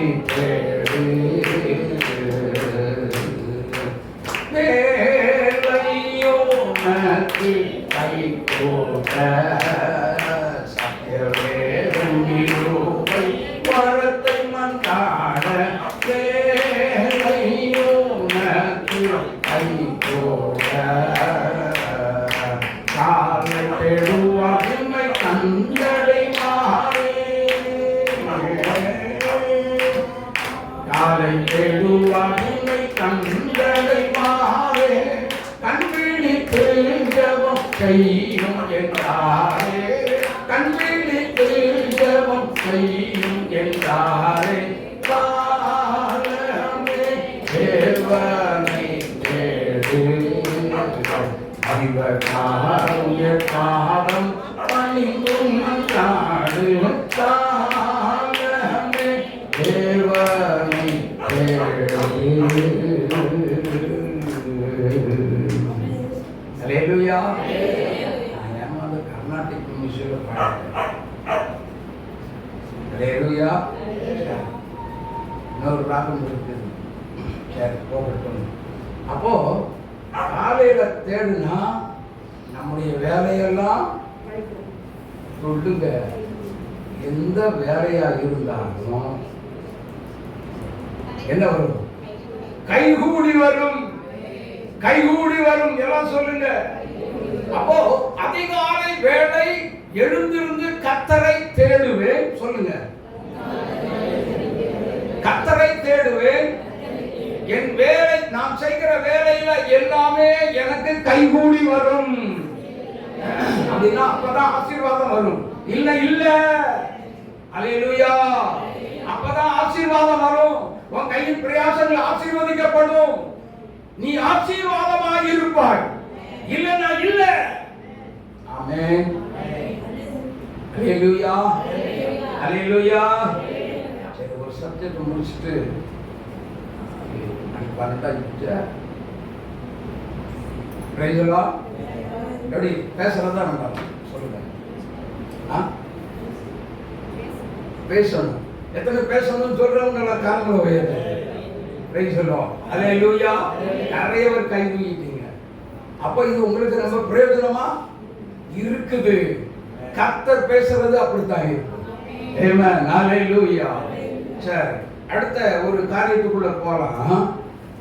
தேவையோ நக்கு கை போட்ட சத்தியவேருமை வரத்தை மன்றாட. தேவையோ நக்கு கை போட்ட காலை பெறுவாமை கந்தடை மாறே. காலை பெறுவாமை கந்தடை மாறே. கண்விழி ஜெபம் செய்யும் என்றாரே. கண்விழி ஜெபம் செய்யும் என்றாரே. காலமே தேவனை தேடு அறிவகாருண்ய பாதம் பணிந்துமண்டாடு. காலமே தேவனை தேடு. அல்லேலூயா. நான் கர்நாடிக் மியூசிக்ல பாடுறேன். அல்லேலூயா. இன்னொரு ராகம் இருக்குது, சரி போகட்டும். அப்போ காலையில தேடுனா நம்முடைய வேலையெல்லாம் சொல்லுங்க, எந்த வேலையா இருந்தாலும் என்ன வரும்? கைகூடி வரும், கைகூடி வரும். எல்லாம் சொல்லுங்க. அப்போ அதிகாலை வேளை எழுந்திருந்து கர்த்தரை தேடுவேன். சொல்லுங்க, கர்த்தரை தேடுவேன். என் வேலை, நாம் செய்கிற வேலையில எல்லாமே எனக்கு கைகூடி வரும். அப்படின்னா அப்பதான் ஆசீர்வாதம் வரும். இல்ல இல்ல, அல்லேலூயா, அப்பதான் ஆசீர்வாதம் வரும். உன் கையின் பிரயாசங்கள் ஆசீர்வதிக்கப்படும். நீ ஆசீர்வாதமாக இருப்பாய். இல்லன்னா இல்ல. ஆமென், அல்லேலூயா, அல்லேலூயா. சரி, ஒரு சப்ஜெக்ட் முடிச்சிட்டு 12 பிரைஸ்லா எப்படி பேசுறதா நம்ம சொல்லுங்க. பேசணும். எத்தனை பேசணும்னு சொல்றவங்கள காரணம் உயர்த்து. பிரைஸ் சொல்லுவோம். அல்லேலூயா. நிறைய பேர் கை தூக்கிட்டீங்க. அப்ப இது உங்களுக்கு ரொம்ப பிரயோஜனமா இருக்குது. கர்த்தர் பேசுறது அப்படித்தான் இருக்கும். ஆமென். அல்லேலூயா. சரி, அடுத்த ஒரு காரியத்துக்குள்ள போலாம்.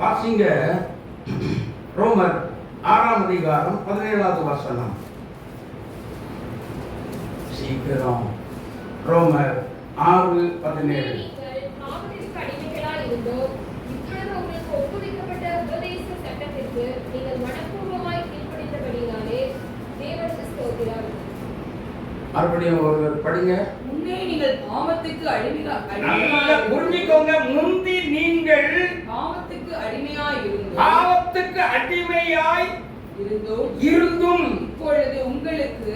வாசிங்க ரோமர் 6ஆம் அதிகாரம் 17வது வசனம். சீக்கிரம். ரோமர் 6:17. நீங்கள் பாவத்திற்கு அடிமைகளாய் இருந்தோம். இப்பொழுது உங்களுக்கு ஒப்புவிக்கப்பட்ட உபதேச சட்டத்திற்கு நீங்கள் மனப்பூர்வமாய் கீழ்ப்படிந்தபடியினாலே தேவனுக்கு ஸ்தோத்திரம். மறுபடியும் ஒருவர் படிங்க. முன்னே நீங்கள் பாவத்துக்கு நல்லா புரிஞ்சுக்கோங்க. முந்தி நீங்கள் பாவத்துக்கு அடிமையாய் பாவத்துக்கு அடிமையாய் இருந்தும் இப்பொழுது உங்களுக்கு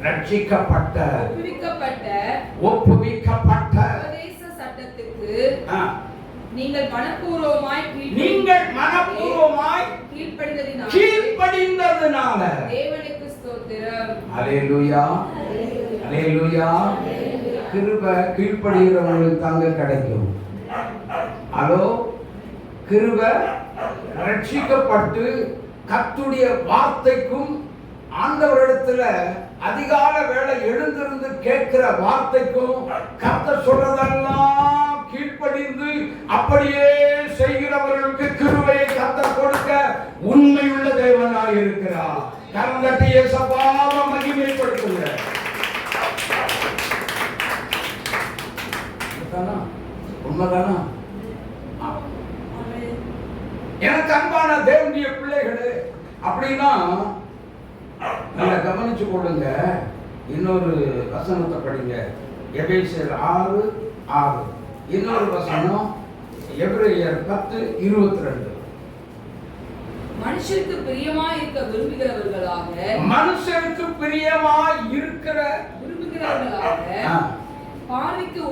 ரட்சிக்கப்பட்ட ஒப்புவிக்கப்பட்ட உபதேச சட்டத்துக்கு நீங்கள் மனப்பூர்வமாய் கீழ்ப்படிந்ததினால தேவனுக்கு ஸ்தோத்திரம். அல்லேலூயா. அல்லேலூயா. கிருபை கீழ்ப்படுகிறவங்களுக்கு தாங்க கிடைக்கும். ஹலோ, கிருபை ரட்சிக்கப்பட்டு கர்த்தருடைய வார்த்தைக்கும் ஆண்டவரிடத்துல அதிகால வேளை எழுந்திருந்து கேட்கிற வார்த்தைக்கும் கர்த்தர் சொல்றதெல்லாம் கீழ்ப்படிந்து அப்படியே செய்கிறவர்களுக்கு கிருபையை கர்த்தர் கொடுக்க உண்மையுள்ள தேவனாய் இருக்கிறார். கரந்தட்டி இயேசுவாவை மகிமைப்படுத்துங்க. உண்மைதானா? எனக்கு அன்பான தேவனுடைய பிள்ளைகளே, அப்படின்னா நல்லா கவனிச்சு கொள்ளுங்க. இன்னொரு வசனத்தை படிங்க. எபேசியர் 6:6. இன்னொரு வசனம் எபிரேயர் 10:22. மனுஷருக்கு பிரியமாய் இருக்க விரும்புகிறவர்களாக பார்வைக்கு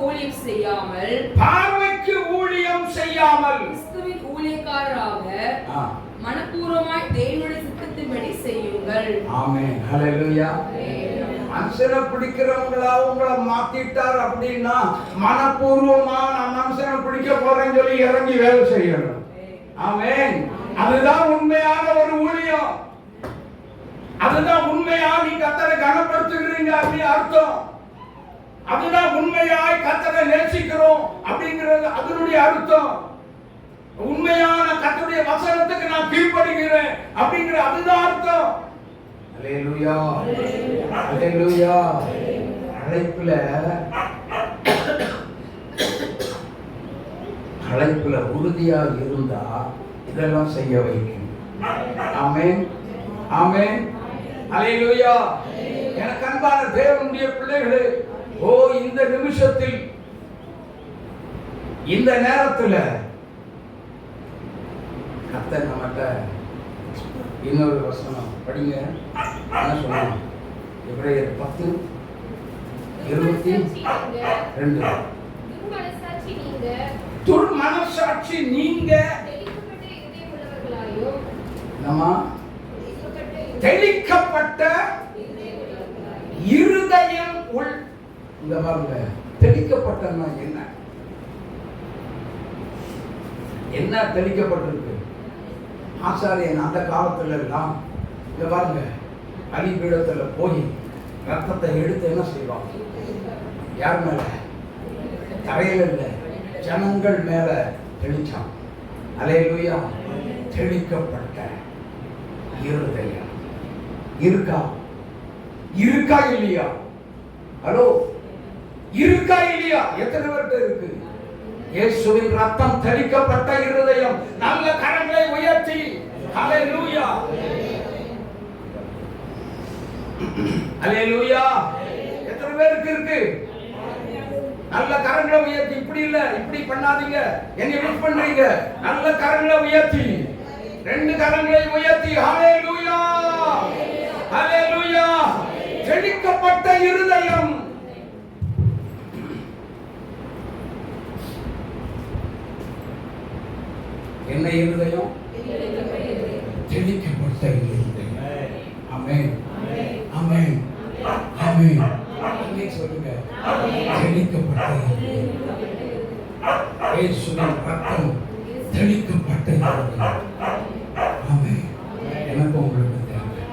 ஊழியம் செய்யாமல் கிறிஸ்துவின் ஊழியக்காரராக மனப்பூர்வமாய் தேவனுடைய சித்தத்தின்படி செய்யுங்கள். ஆமென். ஹல்லேலூயா. மனுஷனை பிடிக்கிறவங்களா உங்களை மாத்திட்டார் அப்படின்னா மனப்பூர்வமா நான் மனுஷனை பிடிக்க போறேன்னு சொல்லி இறங்கி வேலை செய்யணும். ஆமென். அதுதான் உண்மையான ஒரு ஊழியம். அதுதான் உண்மையா நீ கர்த்தரை கனப்படுத்துகிறீங்க அப்படி அர்த்தம். அதுதான் உண்மையாய் கர்த்தரை நேசிக்கிறோம் அப்படிங்கிறது அதனுடைய அர்த்தம். உண்மையான கர்த்தருடைய வசனத்துக்கு நான் கீழ்ப்படிகிறேன் அப்படிங்கிற அதுதான் அர்த்தம். அல்லேலூயா. அல்லேலூயா. அழைப்புல உறுதியா இருந்தா இதெல்லாம் செய்ய வைக்கும். ஆமென். ஆமென். அல்லேலூயா. எனக்கு அன்பான தேவனுடைய பிள்ளைகளே, இந்த நிமிஷத்தில் இந்த நேரத்துல கர்த்தர் நம்மட்ட இன்னொரு வசனம் படிங்க. என்ன சொன்னான்? எபிரேயர் 10:22. துர்மனசாட்சி நீங்க தெளிக்கப்பட்ட இருதயம் உள். இந்த பாருங்க, தெளிக்கப்பட்டன்னா என்ன தெளிக்கப்பட்டிருக்கு? ஆசாரியன் அந்த காலத்துல எல்லாம் இந்த பாருங்க பலிபீடத்துல போய் ரத்தத்தை எடுத்து என்ன செய்வான்? யார் மேல? தரையில இல்ல, ஜனங்கள் மேல தெளிச்சான். அல்லேலூயா. தெளிக்கப்பட்ட இருதயம் இருக்கா? இருக்கா இல்லையா? ஹலோ, இருக்கா இல்லையா? எத்தனை பேர்கிட்ட இருக்கு? இயேசுவின் ரத்தம் தெளிக்கப்பட்ட இருதயம். நல்ல கரங்களை உயர்த்தி ஹல்லேலூயா. ஹல்லேலூயா. எத்தனை பேருக்கு இருக்கு? நல்ல கரங்களை உயர்த்தி. இப்படி இல்ல, இப்படி பண்ணாதீங்க, என்ன மிஸ் பண்றீங்க. நல்ல கரங்களை உயர்த்தி, 2 கரங்களை உயர்த்தி ஹல்லேலூயா. ஹல்லேலூயா. தெளிக்கப்பட்ட இருதயம். என்ன இருதயம்? தெளிக்கப்பட்ட இருதயம். ஆமென். ஆமென். ஆமென். ஆமென். அங்கே சொல்லுங்க, தெளிக்கப்பட்ட இயேசுவின் ரத்தம் தெளிக்கப்பட்ட இருதயம். ஆமென். எனக்கு உங்களுக்கு தேவை,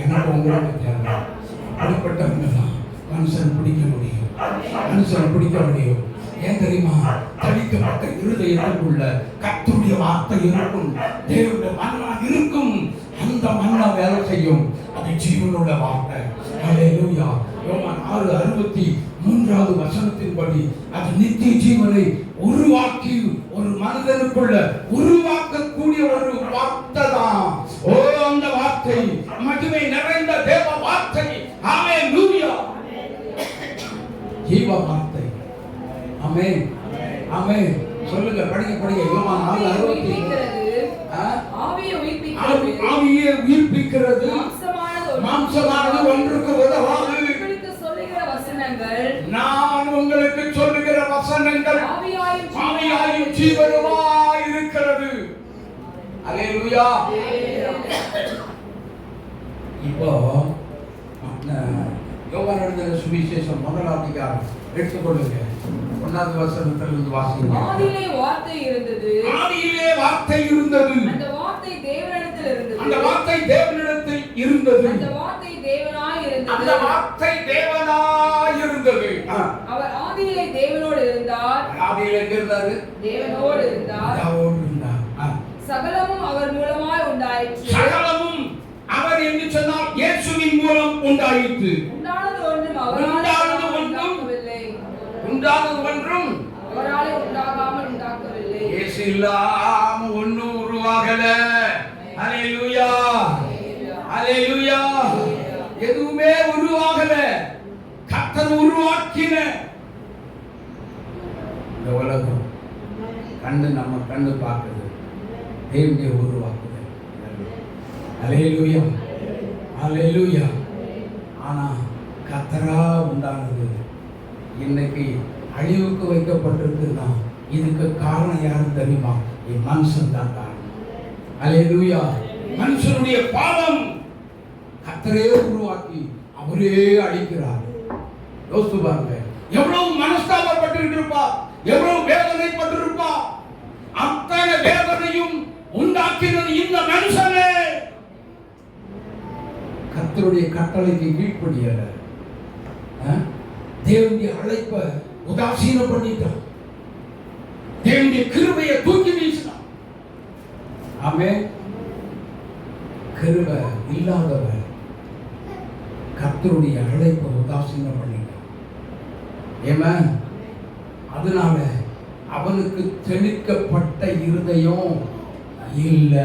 எனக்கு உங்களுக்கு தேவை. அப்படிப்பட்டவங்க தான் மனுஷன் பிடிக்க முடியும். ஏன் தெரியுமா? தளிக்கப்பட்ட இருதயத்துக்குள்ள கர்த்தருடைய வார்த்தை இருக்கும், தேவனுடைய மன்னா இருக்கும். அந்த மன்னா வேலை செய்யும், அது ஜீவனுள்ள வார்த்தை. ஹல்லேலூயா. யோவான் 6:63 வசனத்தின்படி அது நித்திய ஜீவனை உருவாக்கி ஒரு மனிதனுக்குள்ள உருவாக்கக்கூடிய ஒரு வார்த்தை தான். ஓ, அந்த வார்த்தை மகிமை நிறைந்த தேவ வார்த்தை. ஹல்லேலூயா. ஜீவ வார்த்தை. ஆமென், ஆமென். சொல்லுங்க, படிங்க. யோவான் 6:63. ஆவியை உயிர்ப்பிக்கிறது, மாம்சமானது ஒன்றுக்கு உதவாது. நான் உங்களுக்கு சொல்லுகிற வசனங்கள் ஆவியாயும் ஜீவனுமாய் இருக்கிறது. அல்லேலூயா. இப்போ யோவான் எழுதின சுவிசேஷம் 1ஆம் அதிகாரம் எடுத்துக்கொள்ளுங்க. 1வது வசனத்திலிருந்து வாசிங்க. ஆதியிலே வார்த்தை இருந்தது, அந்த வார்த்தை தேவனிடத்தில் இருந்தது, அந்த வார்த்தை தேவனாய் இருந்தது. அவர் ஆதியிலே தேவனோடு இருந்தார், தேவனோடு இருந்தார். சகலமும் அவர் மூலமாய் உண்டாயிற்று. சகலமும் அவர் என்று சொன்னால் இயேசுவின் மூலம் உண்டாயிற்று. உண்டானது ஒன்றும் அவராலே உண்டாகாமல் உண்டாக்கவில்லை. இயேசு இல்லாம ஒண்ணும் உருவாகல. அல்லேலூயா, அல்லேலூயா. எதுவுமே உருவாகல, கர்த்தர் உருவாக்கின. இந்த உலகம் நம்ம கண்ணு பார்க்குது, தேவனுடைய உருவாக்குது. அல்லேலூயா, அல்லேலூயா. ஆனா கர்த்தரா உண்டானது இன்னைக்கு அழிவுக்கு வைக்கப்பட்டிருக்குன்னா இதுக்கு காரணம் யாரும் தெரியுமா? மனுஷன் தான் காரணம். அல்லேலூயா. மனுஷனுடைய பாவம் கர்த்தரே உருவாக்கி அவரே அழிக்கிறார். யோசித்து பாருங்க, எவ்வளவு மனஸ்தாபப்பட்டு இருப்பா, எவ்வளவு வேதனைப்பட்டு இருப்பா. அத்தனை வேதனையும் உண்டாக்கினது இந்த மனுஷனே. கர்த்தருடைய கட்டளைக்கு கீழ்ப்படியல, தேவனுடைய அழைப்பை உதாசீனம் பண்ணிட்டான், தேவனுடைய கிருபையை தூக்கி வீசினான். ஆமென். கிருபை இல்லாதவன் கர்த்தருடைய அழைப்பை உதாசீனம் பண்ணிட்டான். ஆமென். அதனால அவனுக்கு தெளிக்கப்பட்ட இருதயம் இல்ல.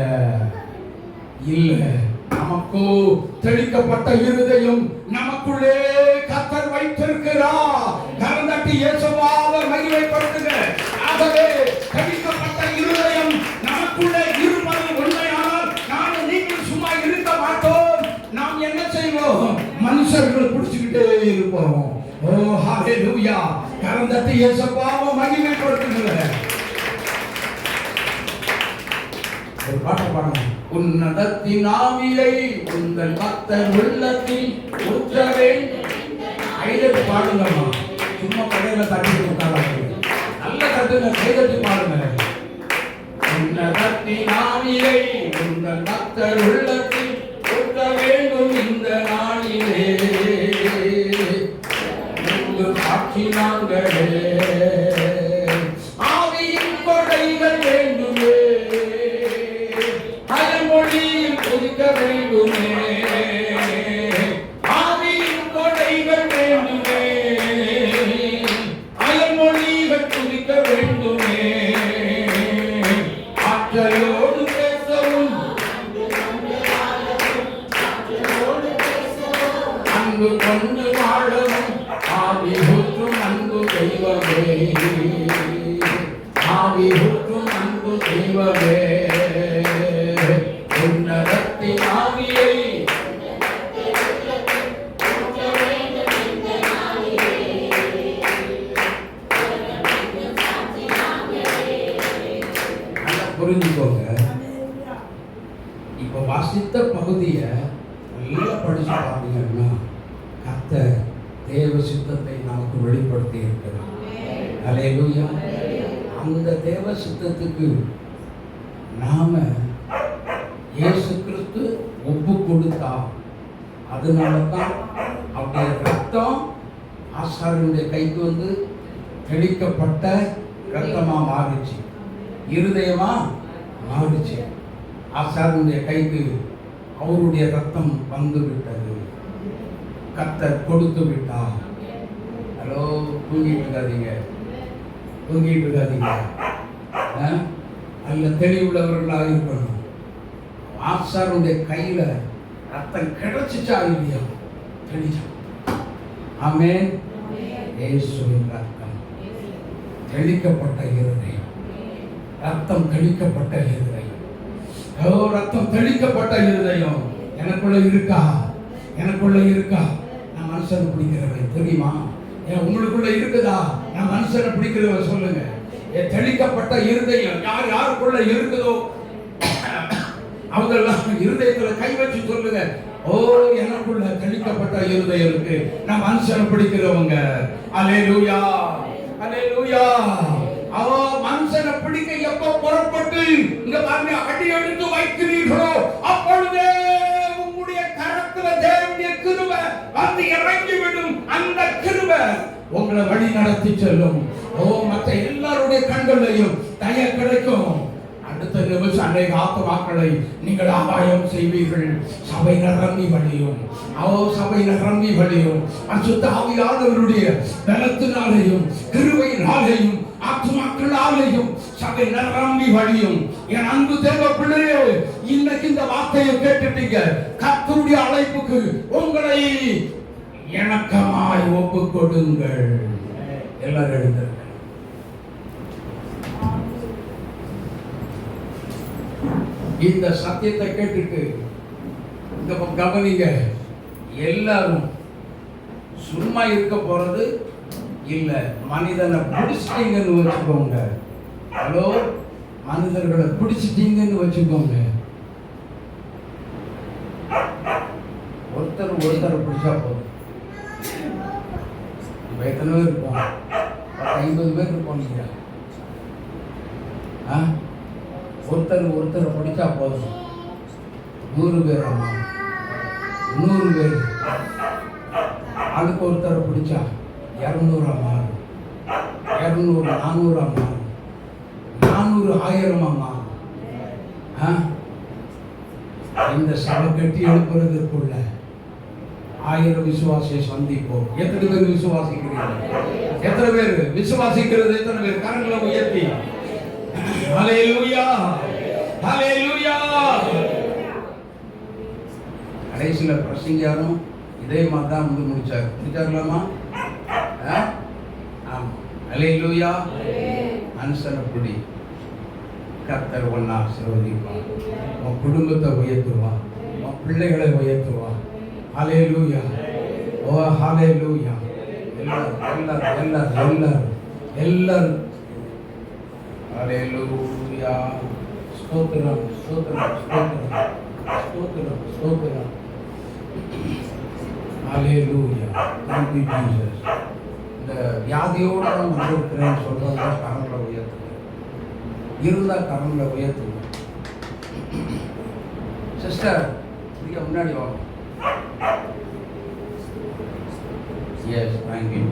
நமக்கோ தெளிக்கப்பட்ட இருதயம் நமக்குள்ளே கர்த்தர் வைத்திருக்கிறார். கரந்தட்டி இயேசுவாவை மகிமைப்படுத்துங்க. ஆகவே தெளிக்கப்பட்ட இருதயம் நமக்குள்ளே இருப்பது உண்மையானால் நானும் நீங்கள் சும்மா இருக்க மாட்டோம். நாம் என்ன செய்வோம்? மனுஷர்கள் பிடிச்சுக்கிட்டே இருப்போம். ஓ ஹல்லேலூயா. கரந்தட்டி இயேசுவாவை மகிமைப்படுத்துங்க. ஒரு பாட்டு பாடுங்க. உன்னதத்தின் ஆவியை உங்கள் பக்தர் உள்ளத்தில் ஊற்ற வேண்டும். கைதட்டி பாடுங்கம்மா, சும்மா கடையில தட்டி உட்காராங்க. நல்ல தட்டுல கைதட்டி பாடுங்க. உன்னதத்தின் ஆவியை உங்கள் பக்தர் உள்ளத்தில் ஊற்ற வேண்டும். இந்த நாளிலே சாட்சி நாங்களே, ஆவியின் கொடைகள் வேண்டுமே, மொழியில் கொதிக்க வேண்டுமே, ஆவியின் கொடைகள் வேண்டுமே, அயல்மொழிகள் கொதிக்க வேண்டுமே, ஆற்றலோடு பேசவும் அன்பு கொண்டு வாழவும் ஆவி ஊற்றும் அன்பு தெய்வமே, ஆவி ஊற்றும் அன்பு தெய்வமே. உன்னதத்தின் ஆவியை புரிஞ்சுக்கோங்க. இப்ப வாசித்த பகுதியை நல்லா படிச்சு பார்த்தீங்கன்னா கர்த்தர் தேவ சித்தத்தை நமக்கு வெளிப்படுத்தி இருக்கிறார். அல்லேலூயா. அந்த தேவ சித்தத்துக்கு நாம இயேசு கிறிஸ்து ஒப்பு கொடுத்தா, அதனால தான் அவருடைய ரத்தம் ஆசாரியனுடைய கைக்கு வந்து தெளிக்கப்பட்ட ரத்தமா மாறிச்சு, இருதயமா மாறிச்சு. ஆசாரியனுடைய கைக்கு அவருடைய ரத்தம் வந்து விட்டது, கர்த்தர் கொடுத்து விட்டார். ஹலோ, தூங்கிட்டு இருக்காதீங்க, தூங்கிட்டு இருக்காதீங்க. நல்ல தெளிவுள்ளவர்களாக இருக்கணும். ஆசாரியனுடைய கையில ரத்தம் கிடைச்சிச்சா இல்லையா? தெளிச்சா. ஆமென். இயேசுவின் ரத்தம், தெளிக்கப்பட்ட இருதயம், ரத்தம் தெளிக்கப்பட்ட இருதயம். ரத்தம் தெளிக்கப்பட்ட இருதயம் எனக்குள்ள இருக்கா? எனக்குள்ள இருக்கா? நான் மனுஷனை பிடிக்கிறவன் தெரியுமா? உங்களுக்குள்ள இருக்குதா? நான் மனுஷனை பிடிக்கிறவன் சொல்லுங்க. தெளிக்கப்பட்ட இருதயம் யார் யாருக்குள்ள இருக்குதோ அவங்கெல்லாம் இருதயத்துல கை வச்சு சொல்லுங்க, ஓ எனக்குள்ள தெளிக்கப்பட்ட இருதயம் இருக்கு, நான் மனுஷனை பிடிக்கிறவங்க. அல்லேலூயா, அல்லேலூயா. அவ மனுஷனை பிடிக்க எப்ப புறப்பட்டு இங்க பாருங்க அடி எடுத்து வைக்கிறீர்களோ அப்பொழுதே உங்களுடைய கரத்துல தேவனுடைய கிருபை வந்து இறங்கி விடும். அந்த கிருபை உங்களை வழி நடத்தி செல்லும். ஓ மற்ற எல்லாருடைய கண்களையும் தய கிடைக்கும். அடுத்த நிமிஷம் அன்றைய ஆத்மாக்களை நீங்கள் ஆதாயம் செய்வீர்கள். சபை நிரம்பி வழியும், சபை நிரம்பி வழியும். பரிசுத்த ஆவியானவருடைய பலத்தினாலேயும் கிருபையினாலேயும் ஆத்மாக்களாலேயும் சபை நிரம்பி வழியும். என் அன்பு தேவ பிள்ளையே, இன்னைக்கு இந்த வார்த்தையை கேட்டுட்டீங்க. கர்த்தருடைய அழைப்புக்கு உங்களை இணக்கமாய் ஒப்பு கொடுங்கள். எல்லாரும் எழுந்திருங்க. இந்த சத்தியத்தை கேட்டுட்டு இந்த கவனிங்க, எல்லாரும் சும்மா இருக்க போறது இல்ல. மனிதனை பிடிச்சிட்டீங்கன்னு வச்சுக்கோங்க. ஹலோ, மனிதர்களை பிடிச்சிட்டீங்கன்னு வச்சுக்கோங்க. ஒருத்தர் பிடிச்சா போதும். எத்தனை பேர் இருப்போம்? 50 பேர் இருப்போம். நீங்க ஒருத்தர் பிடிச்சா போதும். 100 பேர், 100 பேர். அதுக்கு ஒருத்தர் பிடிச்சா 200 மாறும், 200 400 மாறும், 400 1000 மாறும். இந்த சபை கட்டி எழுப்புறதுக்குள்ள 1000 விசுவாசியை சந்திப்போம். எத்தனை பேர் விசுவாசிக்கிறீர்கள்? எத்தனை பேர் விசுவாசிக்கிறது? எத்தனை பேர் கரங்களை உயர்த்தி ஹல்லேலூயா, ஹல்லேலூயா. கடைசியில பிரசங்கியாரும் இதே மாதிரி தான் வந்து முடிச்சாருலாமா? ஆமா, ஹல்லேலூயா. மனுஷனப்படி கர்த்தர் ஒன்னா ஆசீர்வதிப்பார். உன் குடும்பத்தை உயர்த்துவா, உன் பிள்ளைகளை உயர்த்துவா. ஹல்லேலூயா, ஓ ஹல்லேலூயா. எல்லாரும் எல்லாரும் எல்லாரும் எல்லாரும் எல்லாரும் ஹல்லேலூயா. ஸ்தோத்திரம், ஸ்தோத்திரம், ஸ்தோத்திரம், ஸ்தோத்திரம், ஸ்தோத்திரம். ஹல்லேலூயா. Thank you Jesus. இந்த வியாதியோட நான் வந்திருக்கிறேன்னு சொல்றதா கரங்களை உயர்த்துங்க. இருந்தா கரங்களை உயர்த்துங்க. சிஸ்டர், நீங்க முன்னாடி வாங்க. Yes, thank you.